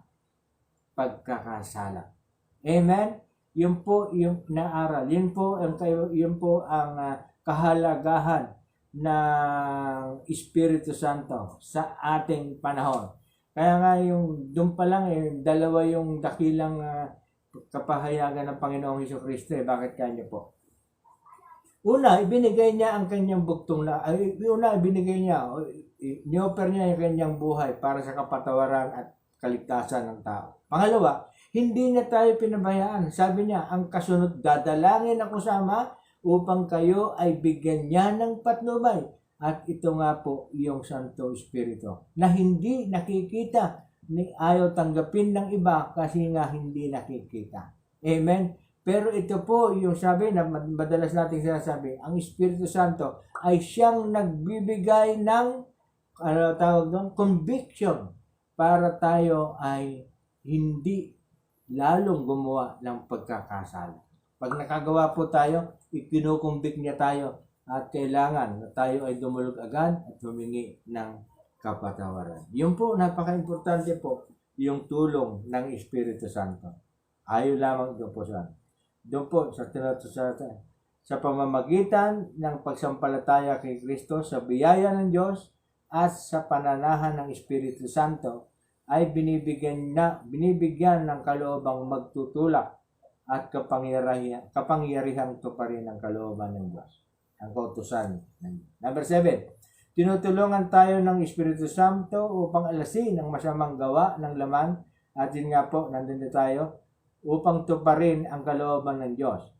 pagkakasala. Amen? Yun po yung naaral. Yun po ang kahalagahan ng Espiritu Santo sa ating panahon. Kaya nga doon pa lang dalawa yung dakilang kapahayagan ng Panginoong Hesukristo. Bakit kanya po? Una, ibinigay niya ang kanyang buktong ni-offer niya yung kanyang buhay para sa kapatawaran at kaligtasan ng tao. Pangalawa, hindi niya tayo pinabayaan. Sabi niya, ang kasunod, dadalangin ako sa Ama upang kayo ay bigyan niya ng patnubay. At ito nga po yung Santo Espiritu na hindi nakikita, ni ayaw tanggapin ng iba kasi nga hindi nakikita. Amen? Pero ito po yung sabi na madalas natin sinasabi, ang Espiritu Santo ay siyang nagbibigay ng tawag doon, conviction para tayo ay hindi lalong gumawa ng pagkakasala. Pag nakagawa po tayo, ikinukumbik niya tayo at kailangan na tayo ay dumulog agad at humingi ng kapatawaran. Yun po, napaka-importante po yung tulong ng Espiritu Santo. Ayaw lamang doon po sa sa pamamagitan ng pagsampalataya kay Kristo sa biyaya ng Diyos at sa pananahan ng Espiritu Santo ay binibigyan ng kaloobang magtutulak at kapangyarihang tuparin ng kalooban ng Diyos. Ang kautusan. Number 7. Tinutulungan tayo ng Espiritu Santo upang alasin ang masamang gawa ng laman at yun nga po, nandun na tayo, upang tuparin ang kalooban ng Diyos.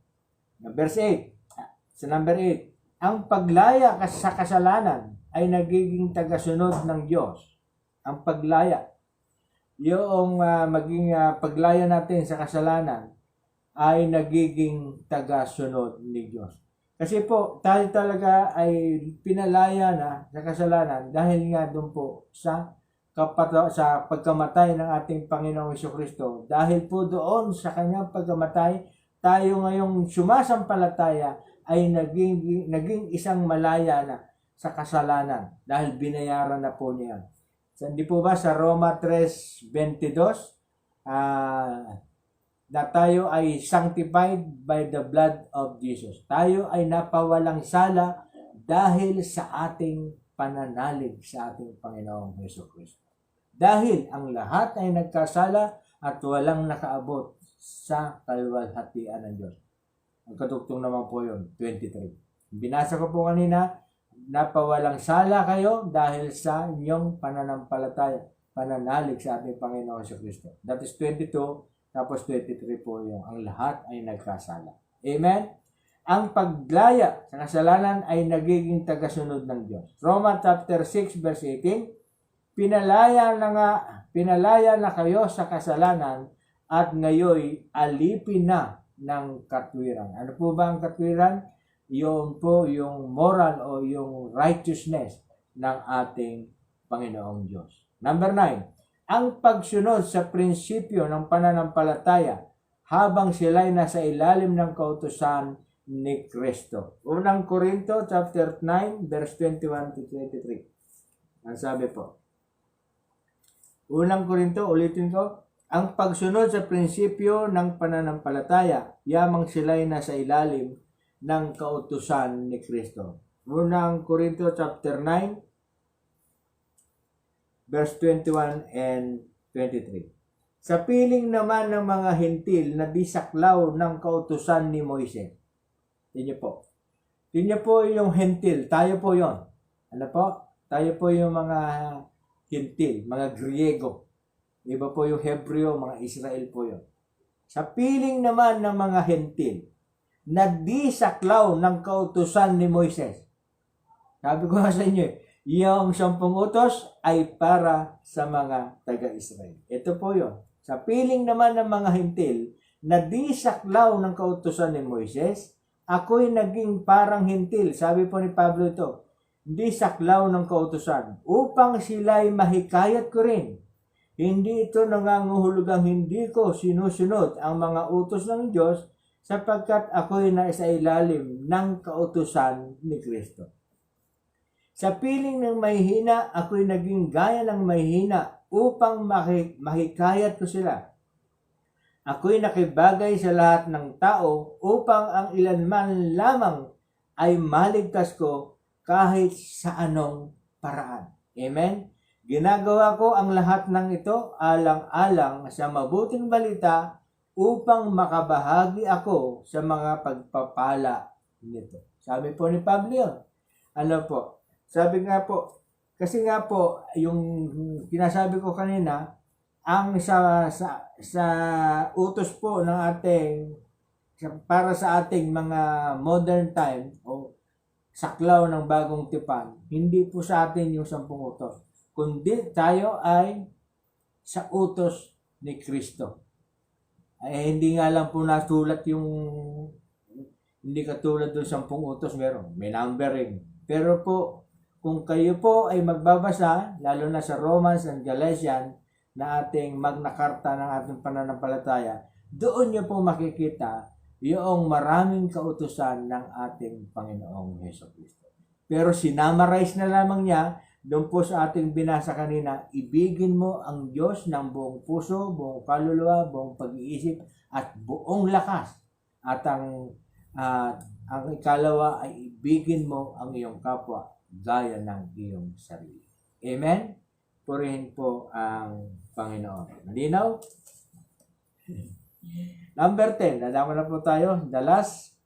Number 8. Sa number 8, ang paglaya sa kasalanan ay nagiging tagasunod ng Diyos. Ang paglaya. Yung maging paglaya natin sa kasalanan ay nagiging tagasunod ni Diyos. Kasi po, tayo talaga ay pinalaya na sa kasalanan dahil nga doon po sa pagkamatay ng ating Panginoong Jesucristo. Dahil po doon sa kanyang pagkamatay, tayo ngayong sumasampalataya ay naging isang malaya na sa kasalanan dahil binayaran na po niya. So, hindi po ba sa Roma 3:22, na tayo ay sanctified by the blood of Jesus. Tayo ay napawalang sala dahil sa ating pananalig sa ating Panginoong Jesucristo. Dahil ang lahat ay nagkasala at walang nakaabot sa kaluwalhatian ng Diyos. Ang katugtong naman po yun, 23. Binasa ko po kanina, napawalang sala kayo dahil sa inyong pananalig sa ating Panginoong Jesucristo. That is 22. Tapos 23 po yung ang lahat ay nagkasala. Amen? Ang paglaya sa kasalanan ay nagiging tagasunod ng Diyos. Roma chapter 6 verse 18, pinalaya na kayo sa kasalanan at ngayoy alipin na ng katwiran. Ano po ba ang katwiran? Yung po yung moral o yung righteousness ng ating Panginoong Diyos. Number 9. Ang pagsunod sa prinsipyo ng pananampalataya habang sila'y nasa ilalim ng kautusan ni Kristo. Unang Korinto chapter 9 verse 21 to 23. Ang sabi po. Unang Korinto, ulitin ko, ang pagsunod sa prinsipyo ng pananampalataya yamang sila'y nasa ilalim ng kautusan ni Kristo. Unang Korinto chapter 9 verse 21 and 23. Sa piling naman ng mga hentil na di saklaw ng kautusan ni Moises. Tingnan po. Tingnan po yung hentil. Tayo po yon. Ano po? Tayo po yung mga hentil, mga Griego. Iba po yung Hebreo, mga Israel po yon. Sa piling naman ng mga hentil na di saklaw ng kautusan ni Moises. Sabi ko sa inyo, yung 10 utos ay para sa mga taga-Israel. Ito po yun. Sa piling naman ng mga hintil na di saklaw ng kautusan ni Moises, ako'y naging parang hintil. Sabi po ni Pablo ito, di saklaw ng kautusan upang sila'y mahikayat ko rin. Hindi ito nanganguhulugang hindi ko sinusunod ang mga utos ng Diyos sapagkat ako'y nasa ilalim ng kautusan ni Kristo. Sa piling ng mahihina, ako'y naging gaya ng mahihina upang mahikayat ko sila. Ako'y nakibagay sa lahat ng tao upang ang ilanman lamang ay maligtas ko kahit sa anong paraan. Amen? Ginagawa ko ang lahat ng ito alang-alang sa mabuting balita upang makabahagi ako sa mga pagpapala nito. Sabi po ni Pablo yun. Ano po? Sabi nga po, kasi nga po, yung kinasabi ko kanina, ang sa utos po ng ating, para sa ating mga modern time, o saklaw ng bagong tipan, hindi po sa atin yung 10 utos, kundi tayo ay sa utos ni Kristo. Ay hindi nga lang po nasulat yung, hindi katulad doon 10 utos, may numbering. Pero po, kung kayo po ay magbabasa, lalo na sa Romans and Galatians, na ating Magna Carta ng ating pananampalataya, doon niyo po makikita yung maraming kautusan ng ating Panginoong Hesukristo. Pero sinamarize na lamang niya doon po sa ating binasa kanina, ibigin mo ang Diyos ng buong puso, buong kaluluwa, buong pag-iisip, at buong lakas. At ang ikalawa ay ibigin mo ang iyong kapwa gaya ng iyong sarili. Amen? Purihin po ang Panginoon. Malinaw? Number 10, nadama na po tayo. The last,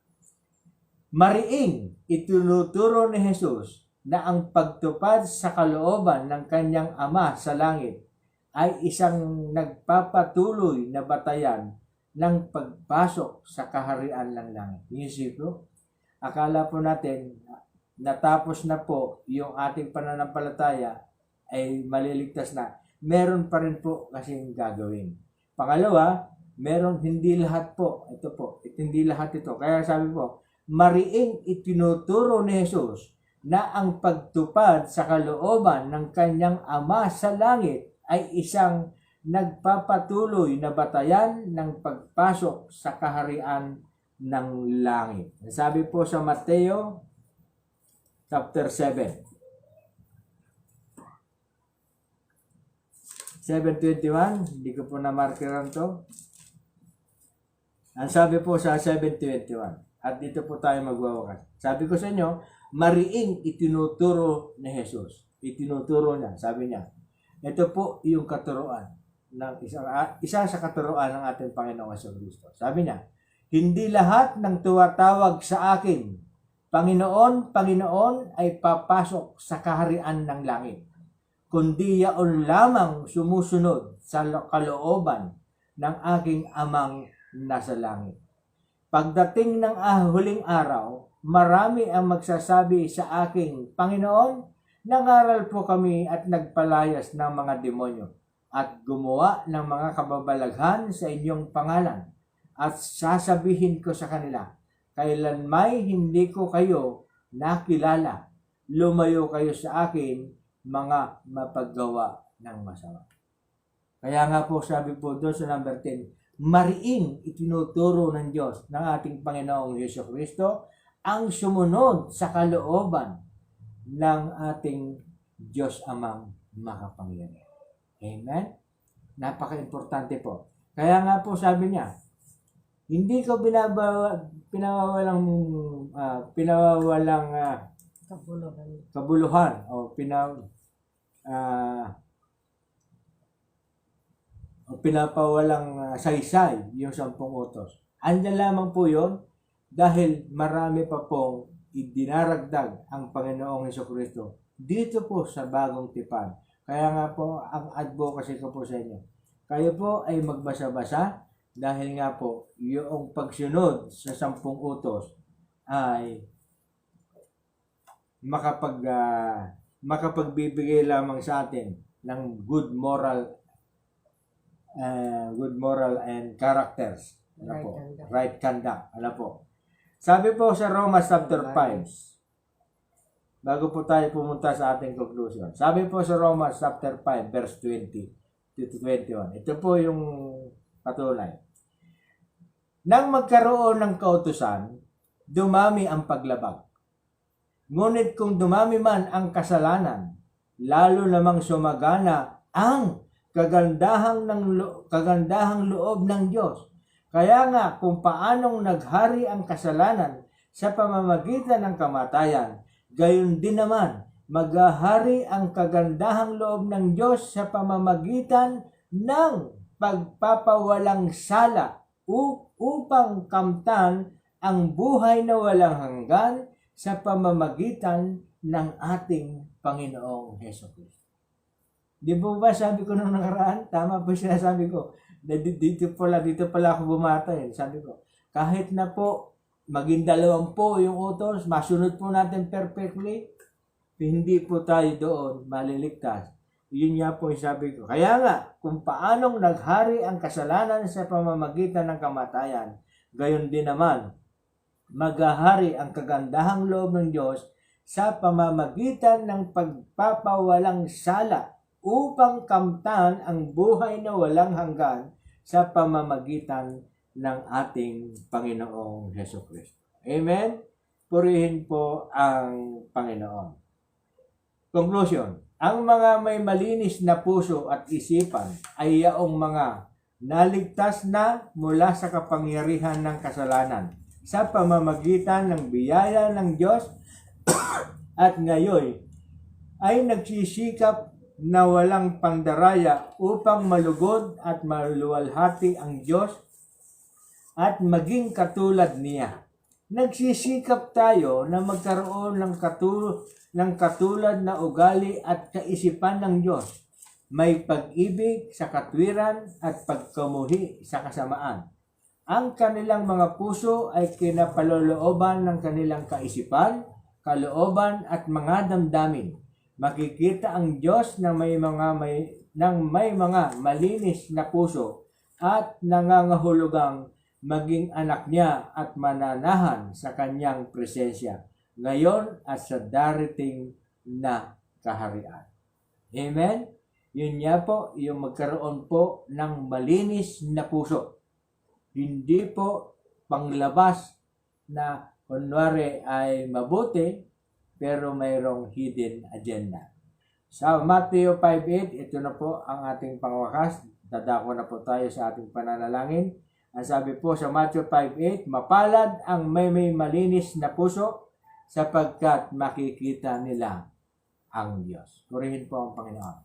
mariing itinuturo ni Jesus na ang pagtupad sa kalooban ng kanyang Ama sa langit ay isang nagpapatuloy na batayan ng pagpasok sa kaharian ng langit. Isip po, akala po natin natapos na po yung ating pananampalataya ay maliligtas na. Meron pa rin po kasing gagawin. Pangalawa, meron hindi lahat po. Ito po, hindi lahat ito. Kaya sabi po, mariing itinuturo ni Jesus na ang pagtupad sa kalooban ng kanyang Ama sa langit ay isang nagpapatuloy na batayan ng pagpasok sa kaharian ng langit. Sabi po sa Mateo chapter 7. 7:21, hindi ko po na-markeran to. Ang sabi po sa 7:21, at dito po tayo magwawakas. Sabi ko sa inyo, mariing itinuturo ni Jesus. Itinuturo niya, sabi niya. Ito po yung katuruan ng isa sa katuruan ng ating Panginoong Jesucristo. Sabi niya, hindi lahat ng tuwatawag sa akin, Panginoon, Panginoon, ay papasok sa kaharian ng langit, kundi yaon lamang sumusunod sa kalooban ng aking Amang nasa langit. Pagdating ng huling araw, marami ang magsasabi sa aking, Panginoon, nangaral po kami at nagpalayas ng mga demonyo at gumawa ng mga kababalaghan sa inyong pangalan. At sasabihin ko sa kanila, kailanmay hindi ko kayo nakilala. Lumayo kayo sa akin, mga mapaggawa ng masama. Kaya nga po sabi po doon sa number 10, mariing itinuturo ng Diyos ng ating Panginoong Jesucristo ang sumunod sa kalooban ng ating Diyos Amang makapangyarihan. Amen? Napaka-importante po. Kaya nga po sabi niya, hindi ko pinawawalang kabuluhan o pinapawalang saysay yung 10 utos. Andyan lamang po yun dahil marami pa pong idinaragdag ang Panginoong Jesucristo dito po sa bagong tipan. Kaya nga po ang advocacy ko po sa inyo. Kayo po ay magbasa-basa dahil nga po yung pagsunod sa 10 utos ay makapagbibigay lamang sa atin ng good moral and characters. Right conduct. Ano po? Sabi po sa Romans chapter 5, bago po tayo pumunta sa ating conclusion. Sabi po sa Romans chapter 5 verse 20 to 21. Ito po yung patunay. Nang magkaroon ng kautusan, dumami ang paglabag. Ngunit kung dumami man ang kasalanan, lalo namang sumagana ang kagandahang loob ng Diyos. Kaya nga kung paanong naghari ang kasalanan sa pamamagitan ng kamatayan, gayon din naman maghahari ang kagandahang loob ng Diyos sa pamamagitan ng pagpapawalang sala upang kamtan ang buhay na walang hanggan sa pamamagitan ng ating Panginoong Jesucristo. Di ba sabi ko nung nakaraan? Tama po sinasabi ko. Dito pala ako bumata eh. Sabi ko, kahit na po maging 20 yung utos, masunod po natin perfectly, hindi po tayo doon maliligtas. Yun nga po yung sabi ko. Kaya nga, kung paanong naghari ang kasalanan sa pamamagitan ng kamatayan, gayon din naman, maghahari ang kagandahang loob ng Diyos sa pamamagitan ng pagpapawalang sala upang kamtan ang buhay na walang hanggan sa pamamagitan ng ating Panginoong Hesukristo. Amen? Purihin po ang Panginoon. Conclusion. Ang mga may malinis na puso at isipan ay yaong mga naligtas na mula sa kapangyarihan ng kasalanan sa pamamagitan ng biyaya ng Diyos at ngayon ay nagsisikap na walang pandaraya upang malugod at maluwalhati ang Diyos at maging katulad niya. Nagsisikap tayo na magkaroon ng katulad na ugali at kaisipan ng Diyos. May pag-ibig sa katwiran at pagkamuhi sa kasamaan. Ang kanilang mga puso ay kinapalolooban ng kanilang kaisipan, kalooban at mga damdamin. Makikita ang Diyos na may mga malinis na puso at nangangahulugang maging anak niya at mananahan sa kanyang presensya ngayon at sa darating na kaharian. Amen? Yun nga po, yung magkaroon po ng malinis na puso. Hindi po panglabas na kunwari ay mabuti, pero mayroong hidden agenda. Sa Matthew 5:8, ito na po ang ating pangwakas. Dadako na po tayo sa ating pananalangin. Ang sabi po sa Matthew 5:8, mapalad ang may malinis na puso sapagkat makikita nila ang Diyos. Purihin po ang Panginoon.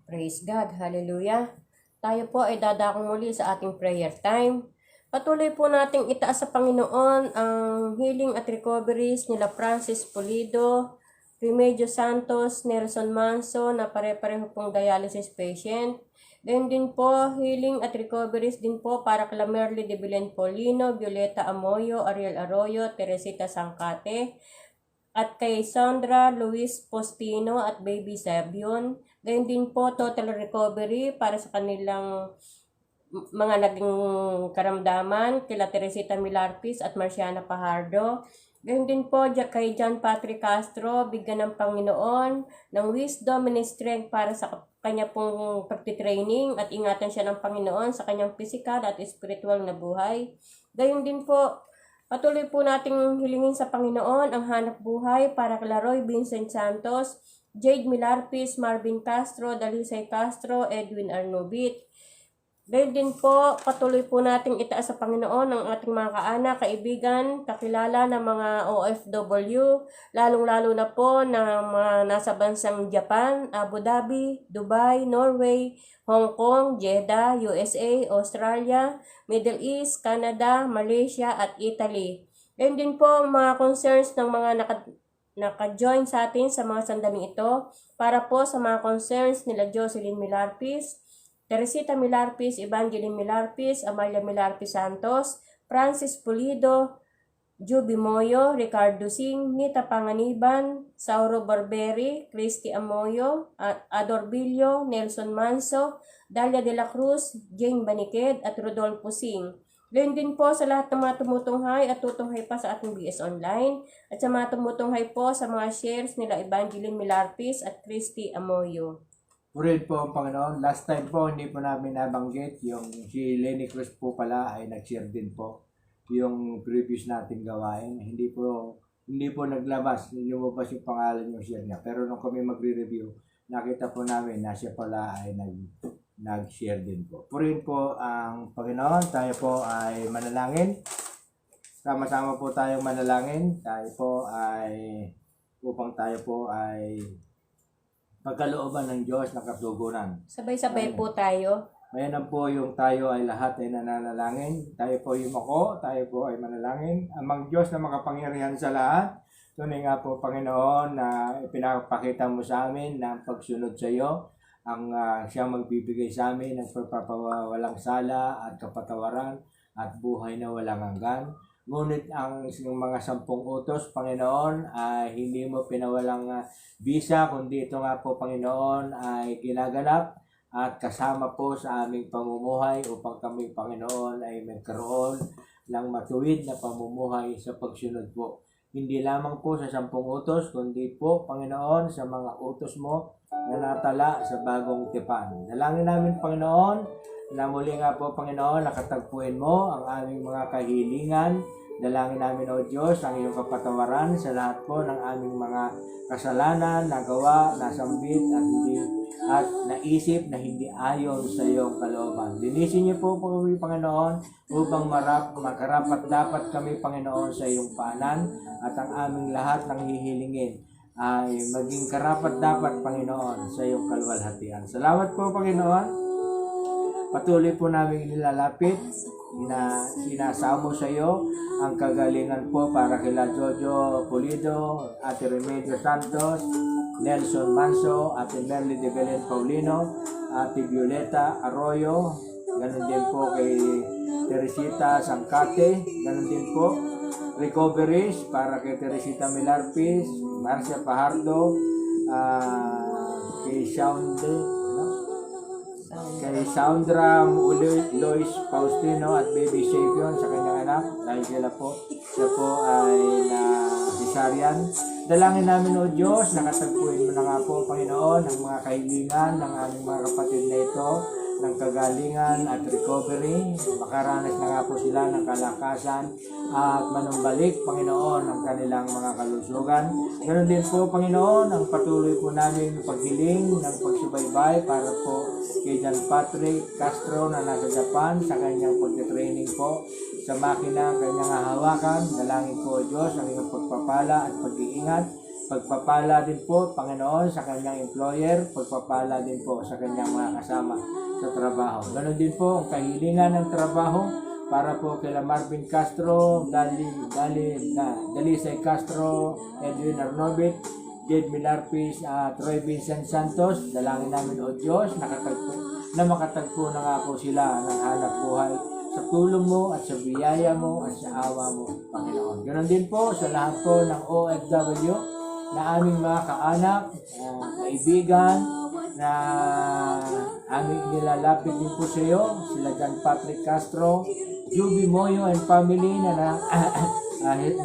Praise God. Hallelujah. Tayo po ay dadako muli sa ating prayer time. Patuloy po nating itaas sa Panginoon ang healing at recoveries nila Francis Pulido, Remedios Santos, Nelson Manso na pare-pareho pong dialysis patient. Then din po, healing at recoveries din po para kay Merly de Belen Polino, Violeta Amoyo, Ariel Arroyo, Teresita Sangkate, at kay Sandra Luis Postino at Baby Sabion. Then din po, total recovery para sa kanilang mga naging karamdaman kila Teresita Milarpis at Marciana Pajardo. Ganyan din po kay John Patrick Castro, bigyan ng Panginoon ng wisdom and strength para sa kanya pong pagtitraining at ingatan siya ng Panginoon sa kanyang physical at spiritual na buhay. Ganyan din po, patuloy po nating hilingin sa Panginoon ang hanap buhay para kay Roy Vincent Santos, Jade Milarpis, Marvin Castro, Dalisay Castro, Edwin Arnobit. Dahil din po, patuloy po nating itaas sa Panginoon ang ating mga kaanak, kaibigan, kakilala ng mga OFW, lalong-lalo na po na mga nasa bansang Japan, Abu Dhabi, Dubai, Norway, Hong Kong, Jeddah, USA, Australia, Middle East, Canada, Malaysia at Italy. Dahil din po mga concerns ng mga naka-join sa atin sa mga sandaling ito para po sa mga concerns nila Jocelyn Milarpis, Teresita Milarpis, Evangeline Milarpis, Amalia Milarpis Santos, Francis Pulido, Juby Moyo, Ricardo Singh, Nita Panganiban, Sauro Barberi, Christy Amoyo, Ador Billo, Nelson Manso, Dalia de la Cruz, Jane Baniked at Rodolfo Singh. Gayun din po sa lahat ng mga tumutunghay at tutunghay pa sa ating BS Online at sa mga tumutunghay po sa mga shares nila Evangeline Milarpis at Christy Amoyo. Purihin po ang Panginoon. Last time po, hindi po namin nabanggit. Yung si Lenny Cruz po pala ay nag-share din po yung previous nating gawain. Hindi po naglabas. Hindi mo pa yung pangalan yung share niya. Pero nung kami magre-review, nakita po namin na siya pala ay nag-share din po. Purihin po ang Panginoon. Tayo po ay manalangin. Sama-sama po tayong manalangin. Tayo po ay upang tayo po ay pagkalooban ng Diyos ng katugunan. Sabay-sabay po tayo. Mayan po yung tayo ay lahat ay nananalangin. Tayo po yung ako, tayo po ay manalangin. Amang Diyos na makapangyarihan sa lahat, tunay nga po Panginoon na ipinapakita mo sa amin na pagsunod sa iyo, ang siyang magbibigay sa amin ng pagpapawalang sala at kapatawaran at buhay na walang hanggan. Ngunit ang isang mga 10 utos, Panginoon, ay hindi mo pinawalang visa, kundi ito nga po, Panginoon, ay ginaganap at kasama po sa aming pamumuhay upang kami, Panginoon, ay magkaroon ng matuwid na pamumuhay sa pagsunod po. Hindi lamang po sa 10 utos, kundi po, Panginoon, sa mga utos mo na natala sa bagong tipan. Dalangin namin, Panginoon, na muli nga po, Panginoon, nakatagpuin mo ang aming mga kahilingan. Dalangin namin, O Diyos, ang iyong kapatawaran sa lahat po ng aming mga kasalanan, nagawa, nasambit at naisip na hindi ayon sa iyong kalooban. Linisin niyo po kami, Panginoon, upang makarapat dapat kami, Panginoon, sa iyong paanan at ang aming lahat ng hihilingin ay maging karapat dapat, Panginoon, sa iyong kalwalhatian. Salamat po, Panginoon. Patuloy po namin nilalapit, sinasamo sa iyo ang kagalingan po para kila Jojo Pulido, Ate Remedio Santos, Nelson Manso, Ate Merly de Belen Paulino, Ate Violeta Arroyo, ganun din po kay Teresita Sangkate, ganun din po recoveries para kay Teresita Milarpis, Marcia Pajardo, kay Saundra Lois Faustino at Baby Savion sa kanyang anak dahil siya po ay na cesarean. Dalangin namin, O Diyos, nakatagpuin mo na nga po, Panginoon, ang mga kahilingan ng aming mga kapatid na ito ng kagalingan at recovery. Makaranas na nga po sila ng kalakasan at manumbalik, Panginoon, ang kanilang mga kalusugan. Ganon din po, Panginoon, ang patuloy po namin paghiling ng pagsubaybay para po kay John Patrick Castro na nasa Japan sa kanyang pagtitraining po sa makina ang kanyang hahawakan. Dalangin po, Diyos, ang iyong pagpapala at pag-iingat. Pagpapala din po, Panginoon, sa kanyang employer. Pagpapala din po sa kanyang mga kasama sa trabaho. Ganon din po ang kahilingan ng trabaho para po kila Marvin Castro, Dalisay Castro, Edwin Arnobit, Jed Milarpis at Roy Vincent Santos. Dalangin namin, O Diyos, makatagpo na nga po sila ng hanap buhay sa tulong mo at sa biyaya mo at sa awa mo, Panginoon. Ganon din po sa lahat po ng OFW na aming mga kaanak, kaibigan, na aming nilalapit din po sa iyo, sila John Patrick Castro, Juby Moyo and family na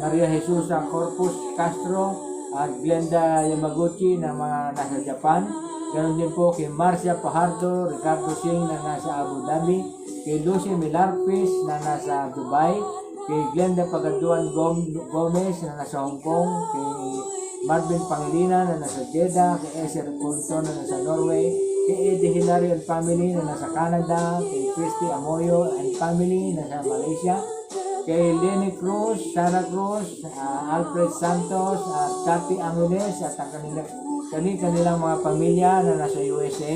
Maria Jesusa Corpus Castro at Glenda Yamaguchi na mga nasa Japan. Ganon din po kay Marcia Pajardo, Ricardo Singh na nasa Abu Dhabi, kay Lucy Milarpis na nasa Dubai, kay Glenda Pagaduan Gomez na nasa Hong Kong, kay Marvin Pangilinan na nasa Jeddah, kay Eser Punto na nasa Norway, kay Eddie Hilario and family na nasa Canada, kay Christy Amoyo and family na nasa Malaysia, kay Lenny Cruz, Sara Cruz, Alfred Santos, at Cathy Angeles at ang kanilang mga pamilya na nasa USA.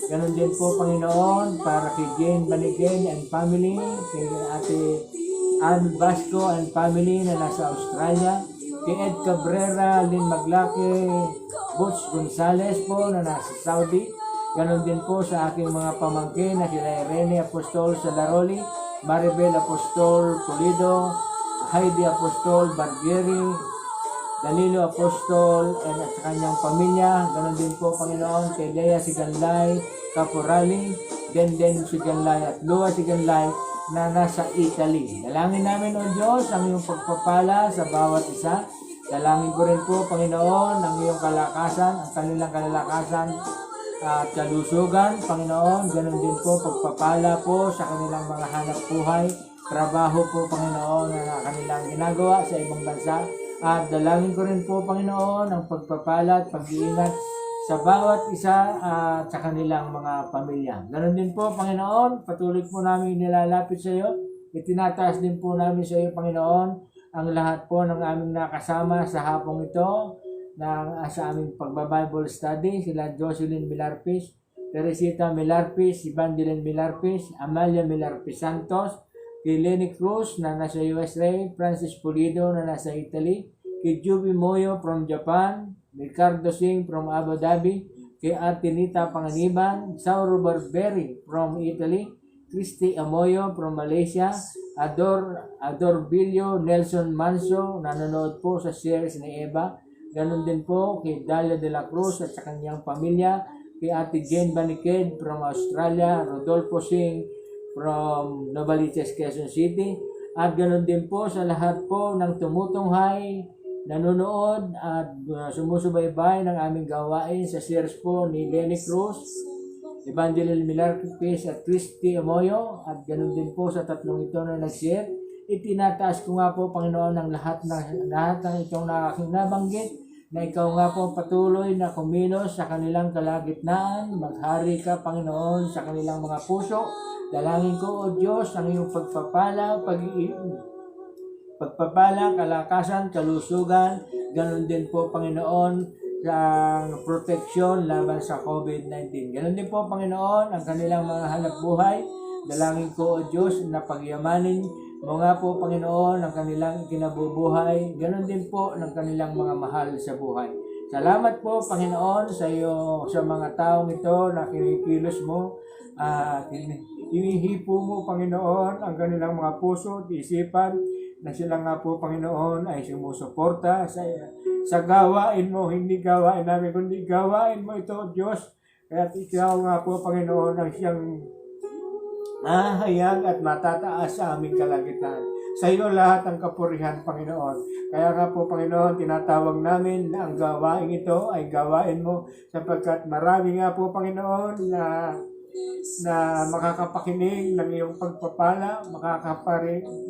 Ganon din po, Panginoon, para kay Jane Banigay and family, kay Ate Ann Vasco and family na nasa Australia, kay Ed Cabrera, Lynn Maglaki, Butch Gonzales po na nasa Saudi. Ganon din po sa aking mga pamangkin na sila Irene Apostol Salaroli, Maribel Apostol Pulido, Heidi Apostol Barbieri, Danilo Apostol at sa kanyang pamilya. Ganon din po, Panginoon, kay Lea Siganlay Caporali, Denden Siganlay at Lua Siganlay na nasa Italy. Dalangin namin, O Diyos, ang iyong pagpapala sa bawat isa. Dalangin ko rin po, Panginoon, ang iyong kalakasan, ang kanilang kalakasan at kalusugan, Panginoon. Ganon din po, pagpapala po sa kanilang mga hanap buhay, trabaho po, Panginoon, na kanilang ginagawa sa ibang bansa. At dalangin ko rin po, Panginoon, ang pagpapala at pag-iingat sa bawat isa at sa kanilang mga pamilya. Ganon din po, Panginoon, patuloy po namin nilalapit sa iyo. Itinataas din po namin sa iyo, Panginoon, ang lahat po ng aming nakasama sa hapong ito sa aming pagbabible study, sila Jocelyn Milarpis, Teresita Milarpis, Evangeline Milarpis, Amalia Milarpis Santos, kay Lenny Cruz na nasa USA, Francis Pulido na nasa Italy, kay Juby Moyo from Japan, Ricardo Singh from Abu Dhabi, kay Ate Nita Panganiban, Sauro Barberi from Italy, Christy Amoyo from Malaysia, Adorbilio Nelson Manso, nanonood po sa series ni Eva. Ganon din po kay Dalia de la Cruz at sa kanyang pamilya, kay Ate Jane Baniked from Australia, Rodolfo Singh from Novaliches, Quezon City, at ganon din po sa lahat po ng tumutunghay, nanonood at sumusubaybay ng aming gawain sa series po ni Lenny Cruz, Evangeline Milarquez at Christy Amoyo, at ganun din po sa tatlong ito na nag-share. Itinataas ko nga po, Panginoon, ang lahat ng itong aking nabanggit, na ikaw nga po patuloy na kumilos sa kanilang kalagitnaan. Maghari ka, Panginoon, sa kanilang mga puso. Dalangin ko, O Diyos, ang iyong pagpapala, kalakasan, kalusugan, ganun din po, Panginoon, ang proteksyon laban sa COVID-19. Ganon din po, Panginoon, ang kanilang mga hanap buhay. Dalangin ko, O Diyos, na pagyamanin mo nga po, Panginoon, ang kanilang kinabubuhay. Ganon din po ng kanilang mga mahal sa buhay. Salamat po, Panginoon, sa iyo, sa mga taong ito na kinikilos mo. Inihipo mo, Panginoon, ang kanilang mga puso at isipan, na sila nga po, Panginoon, ay sumusuporta sa gawain mo, hindi gawain namin, kundi gawain mo ito, Diyos. Kaya ikaw nga po, Panginoon, ang siyang mahayag at matataas sa aming kalagitnaan. Sa iyo lahat ang kapurihan, Panginoon. Kaya nga po, Panginoon, tinatawag namin na ang gawain ito ay gawain mo, sapagkat marami nga po, Panginoon, na makakapakinig ng iyong pagpapala,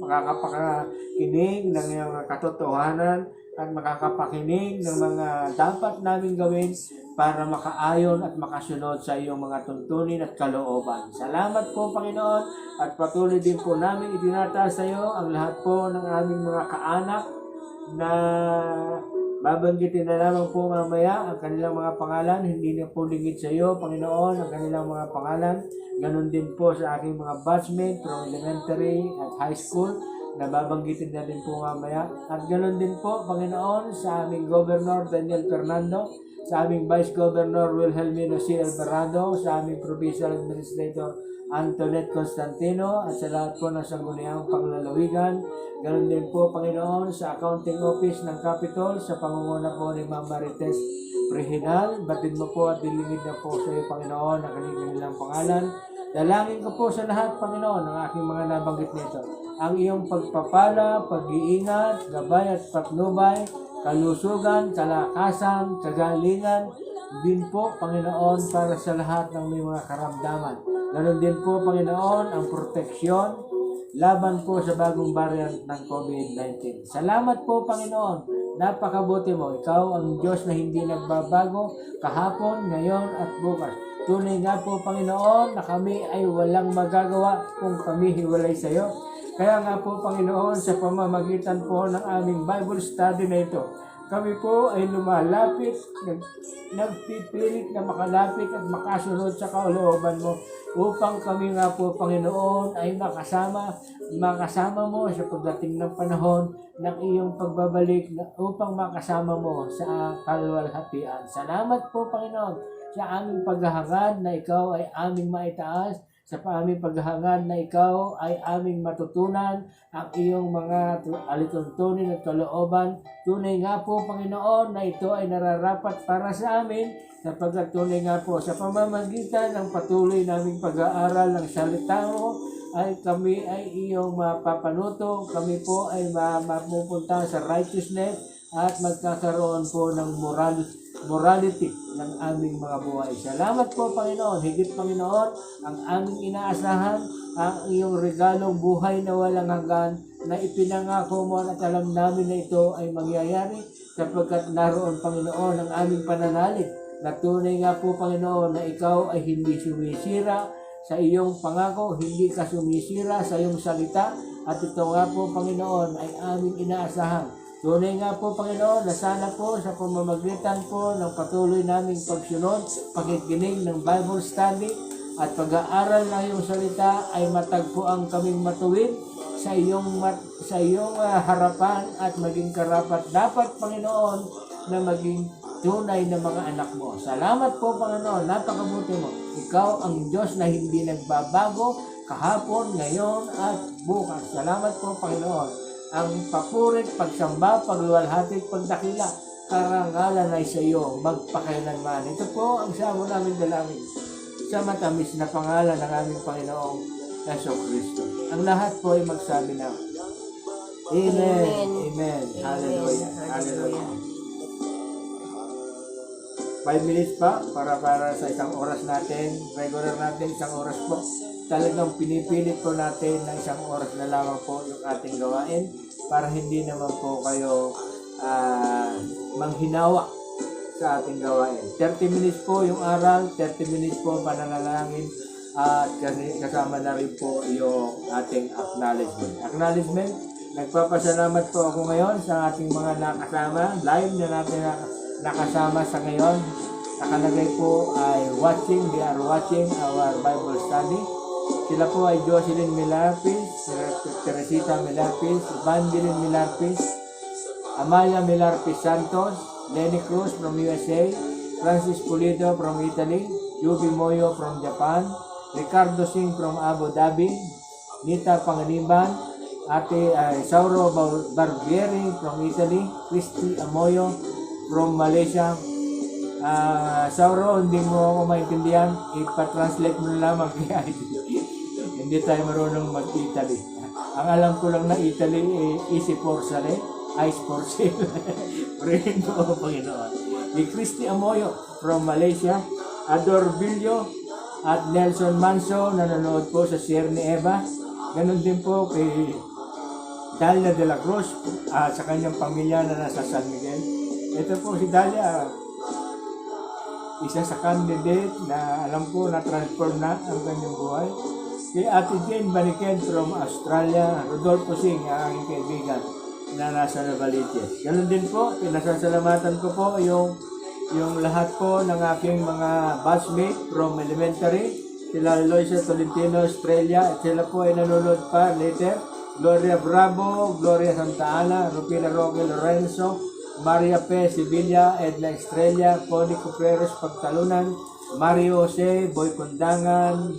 makakapakinig ng iyong katotohanan, at makakapakinig ng mga dapat namin gawin para makaayon at makasunod sa iyong mga tuntunin at kalooban. Salamat po, Panginoon, at patuloy din po namin itinataas sa iyo ang lahat po ng aming mga kaanak na babanggitin na lamang po mamaya ang kanilang mga pangalan. Hindi na po lingid sa iyo, Panginoon, ang kanilang mga pangalan. Ganon din po sa aking mga batchmate from elementary at high school na babanggitin na din po mamaya. At ganon din po, Panginoon, sa aming Governor Daniel Fernando, sa aming Vice Governor Wilhelmino C. Alvarado, sa aming Provincial Administrator Antoinette Constantino, at sa lahat po ng sangguniang panglalawigan. Ganon din po, Panginoon, sa Accounting Office ng Capitol, sa pangunguna po ni Ma'am Marites Rehinal. Batid mo po at dilingid na po sa iyo, Panginoon, ang kanilang pangalan. Dalangin ko po sa lahat, Panginoon, ng aking mga nabanggit nito, ang iyong pagpapala, pag-iingat, gabay at patnubay, kalusugan, kalakasan, kagalingan, din po, Panginoon, para sa lahat ng may mga karamdaman. Ganon din po, Panginoon, ang proteksyon laban po sa bagong variant ng COVID-19. Salamat po, Panginoon. Napakabuti mo. Ikaw ang Diyos na hindi nagbabago kahapon, ngayon at bukas. Tunay nga po, Panginoon, na kami ay walang magagawa kung kami hiwalay sa iyo. Kaya nga po, Panginoon, sa pamamagitan po ng aming Bible study na ito, kami po ay lumalapit, nagpipilit na makalapit at makasunod sa kalooban mo, upang kami nga po, Panginoon, ay makasama mo sa pagdating ng panahon ng iyong pagbabalik, upang makasama mo sa kalwalhatian. Salamat po, Panginoon, sa aming paghahangad na ikaw ay aming maitaas, sa aming paghahangad na ikaw ay aming matutunan ang iyong mga alituntunin at kalooban. Tunay nga po, Panginoon, na ito ay nararapat para sa amin, sapagkat tunay nga po sa pamamagitan ng patuloy naming pag-aaral ng salita mo, ay kami ay iyong mapapanuto, kami po ay mapupunta sa righteousness at magkakaroon po ng morality ng aming mga buhay. Salamat po, Panginoon. Higit, Panginoon, ang aming inaasahan, ang iyong regalong buhay na walang hanggan, na ipinangako mo at alam namin na ito ay mangyayari, sapagkat naroon, Panginoon, ang aming pananalig, na tunay nga po, Panginoon, na ikaw ay hindi sumisira sa iyong pangako, hindi ka sumisira sa iyong salita, at ito nga po, Panginoon, ay aming inaasahan. Tunay nga po, Panginoon, na sana po sa pamamagitan po ng patuloy naming pagsunod, pakikinig ng Bible study at pag-aaral ng iyong salita ay matagpuan kaming matuwid sa iyong harapan at maging karapat dapat, Panginoon, na maging tunay na mga anak mo. Salamat po, Panginoon, napakabuti mo. Ikaw ang Diyos na hindi nagbabago kahapon, ngayon, at bukas. Salamat po, Panginoon. Ang papurit, pagsamba, pagluwalhati, pagdakila, karangalan ay sa iyo, magpakailanman. Ito po ang samo namin dalangin sa matamis na pangalan ng aming Panginoong Jesucristo. Ang lahat po ay magsabi na, Amen. Amen. Hallelujah. Hallelujah. 5 minutes pa para sa isang oras natin. Regular natin, isang oras po. Talagang pinipilit po natin na isang oras na lamang po yung ating gawain para hindi naman po kayo manghinawa sa ating gawain. 30 minutes po yung aral, 30 minutes po pananalangin, at kasama na rin po yung ating acknowledgement. Acknowledgement, nagpapasalamat po ako ngayon sa ating mga nakasama, live na natin nakasama sa ngayon. Nakalagay po ay they are watching our Bible study. Sila po ay Jocelyn Milarpis, Teresita Milarpis, Evangeline Milarpis, Amalia Milarpis Santos, Lenny Cruz from USA, Francis Pulido from Italy, Yubi Moyo from Japan, Ricardo Singh from Abu Dhabi, Nita Panganiban, Ate Sauro Barbieri from Italy, Christy Amoyo from Malaysia. Sauro, hindi mo ako maintindihan, ipa-translate mo na lamang kay hindi tayo marunong mag-Italy. Ang alam ko lang na Italy, easy for sale, ice for sale. Purihin ko, Panginoon. Ni Christy Amoyo from Malaysia, Ador Bilyo at Nelson Manso, nanonood po sa Sierra ni Eva. Ganon din po kay Dalia de la Cruz sa kanyang pamilya na nasa San Miguel. Ito po si Dalia, isa sa candidate na alam ko na transform na ang kanyang buhay. Kay Ate Jane Baniken from Australia, Rodolfo Singh, ang aking kaibigan na nasa Novaliches. Ganun din po, pinasasalamatan ko po yung lahat po ng aking mga batchmate from elementary. Sila Loisa Tolentino, Australia, at sila po ay nanonood pa later. Gloria Bravo, Gloria Santa Ana, Rupina Roque Lorenzo, Maria P. Sevilla, Edna Estrella, Connie Cupreros Pagtalunan, Mario Jose, Boy Kundangan,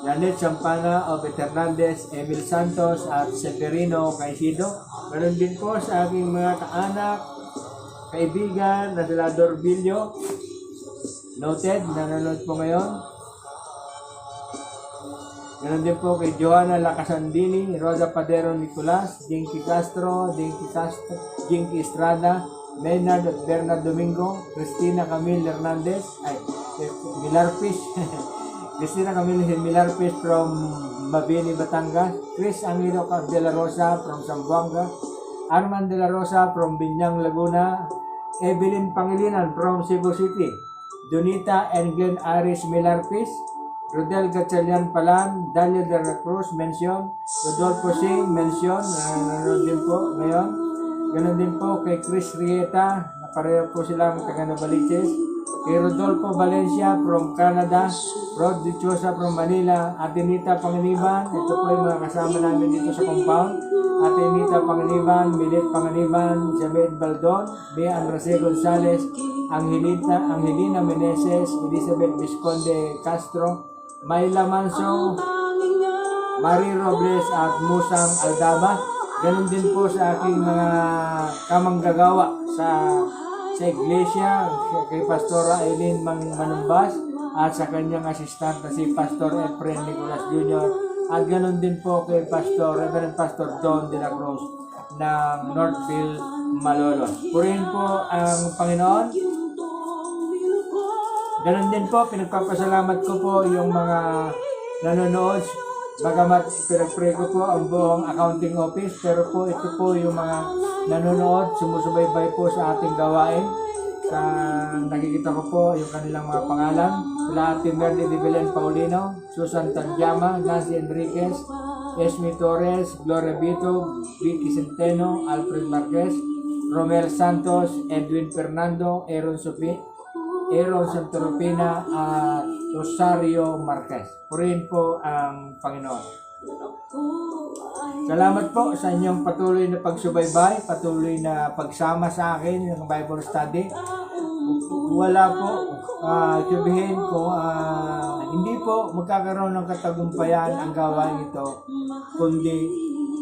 Janet Champana, Obet Hernandez, Emil Santos, at Severino Caicedo. Meron din po sa aking mga kaanak, kaibigan na sila Dorbilio, noted, nanonood po ngayon. Meron din po kay Johanna Lacasandini, Rosa Padero Nicolas, Jinky Castro, Jinky Estrada, Maynard at Bernard Domingo, Cristina Camille Hernandez, Milarpis, Cristina Camille Milarpis from Mabini, Batangas, Chris Angelo de la Rosa from Zamboanga, Arman de la Rosa from Binyang, Laguna, Evelyn Pangilinan from Cebu City, Donita and Glenn Aris Milarpis, Rodel Gatchalian Palan, Dalia de la Cruz, mention, Rodolfo Singh, mention, nanonood din po ngayon. Ganon din po kay Chris Rieta, na pareho po silang taga Novaliches, kay Rodolfo Valencia from Canada, Rod Dichosa from Manila, Ate Nita Panganiban, ito po yung mga kasama namin dito sa compound, Ate Nita Panganiban, Milet Panganiban, Jamed Baldon, Bea Andrase Gonzales, Angelina Meneses, Elizabeth Visconde Castro, Mayla Manso, Marie Robles at Musang Aldaba. Ganon din po sa aking mga kamanggagawa sa iglesia, kay Pastora Eileen Manumbas at sa kanyang assistant na si Pastor Efren Nicolas Jr. At ganon din po kay Reverend Pastor Don de la Cruz ng Northville, Malolos. Purihin po ang Panginoon. Ganon din po, pinagpapasalamat ko po yung mga nanonood. Bagamat pinag-pray ko po ang buong accounting office, pero po ito po yung mga nanonood, sumusubaybay po sa ating gawain. Nakikita ko po yung kanilang mga pangalan. Sila Ate Merly de Belen Paulino, Susan Tagyama, Nancy Enriquez, Esme Torres, Gloria Vito, Vicky Centeno, Alfred Marquez, Romel Santos, Edwin Fernando, Aaron Santoropina at Rosario Marquez. Purihin po ang Panginoon. Salamat po sa inyong patuloy na pagsubaybay, patuloy na pagsama sa akin ng Bible study. wala po, sabihin kung hindi po magkakaroon ng katagumpayan ang gawain ito, kundi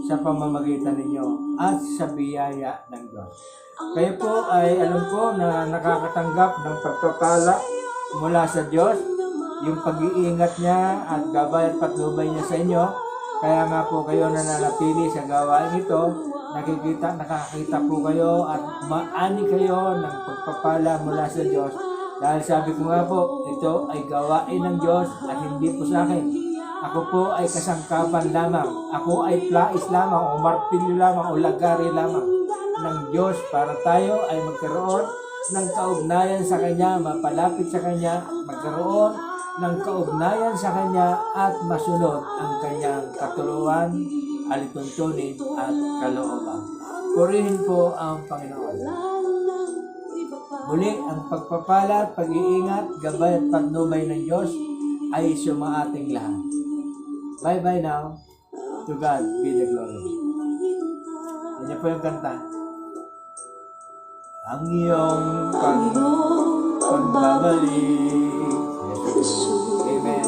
sa pamamagitan ninyo at sa biyaya ng Diyos. Kayo po ay alam ko na nakakatanggap ng pagpapala mula sa Diyos, yung pag-iingat niya at gabay at patnubay niya sa inyo. Kaya nga po kayo nananatili sa gawain ito, nakakita po kayo at maani kayo ng pagpapala mula sa Diyos. Dahil sabi ko nga po, ito ay gawain ng Diyos at hindi po sa akin. Ako po ay kasangkapan lamang. Ako ay plais lamang o martilyo lamang o lagari lamang ng Diyos para tayo ay magkaroon ng kaugnayan sa Kanya, mapalapit sa Kanya, magkaroon ng kaugnayan sa Kanya at masunod ang Kanyang katuluan, alituntunin at kalooban. Purihin po ang Panginoon. Muli, ang pagpapala at pag-iingat, gabay at patnubay ng Diyos ay sumaating lahat. Bye-bye now. To God be the glory. Yan po yung kanta. Ang iyong pagbabalik. Amen.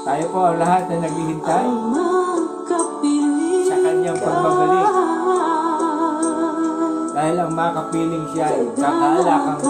Tayo po ang lahat na naghihintay sa kanyang pagbabalik. Dahil ang makapiling siya ay kakaala kang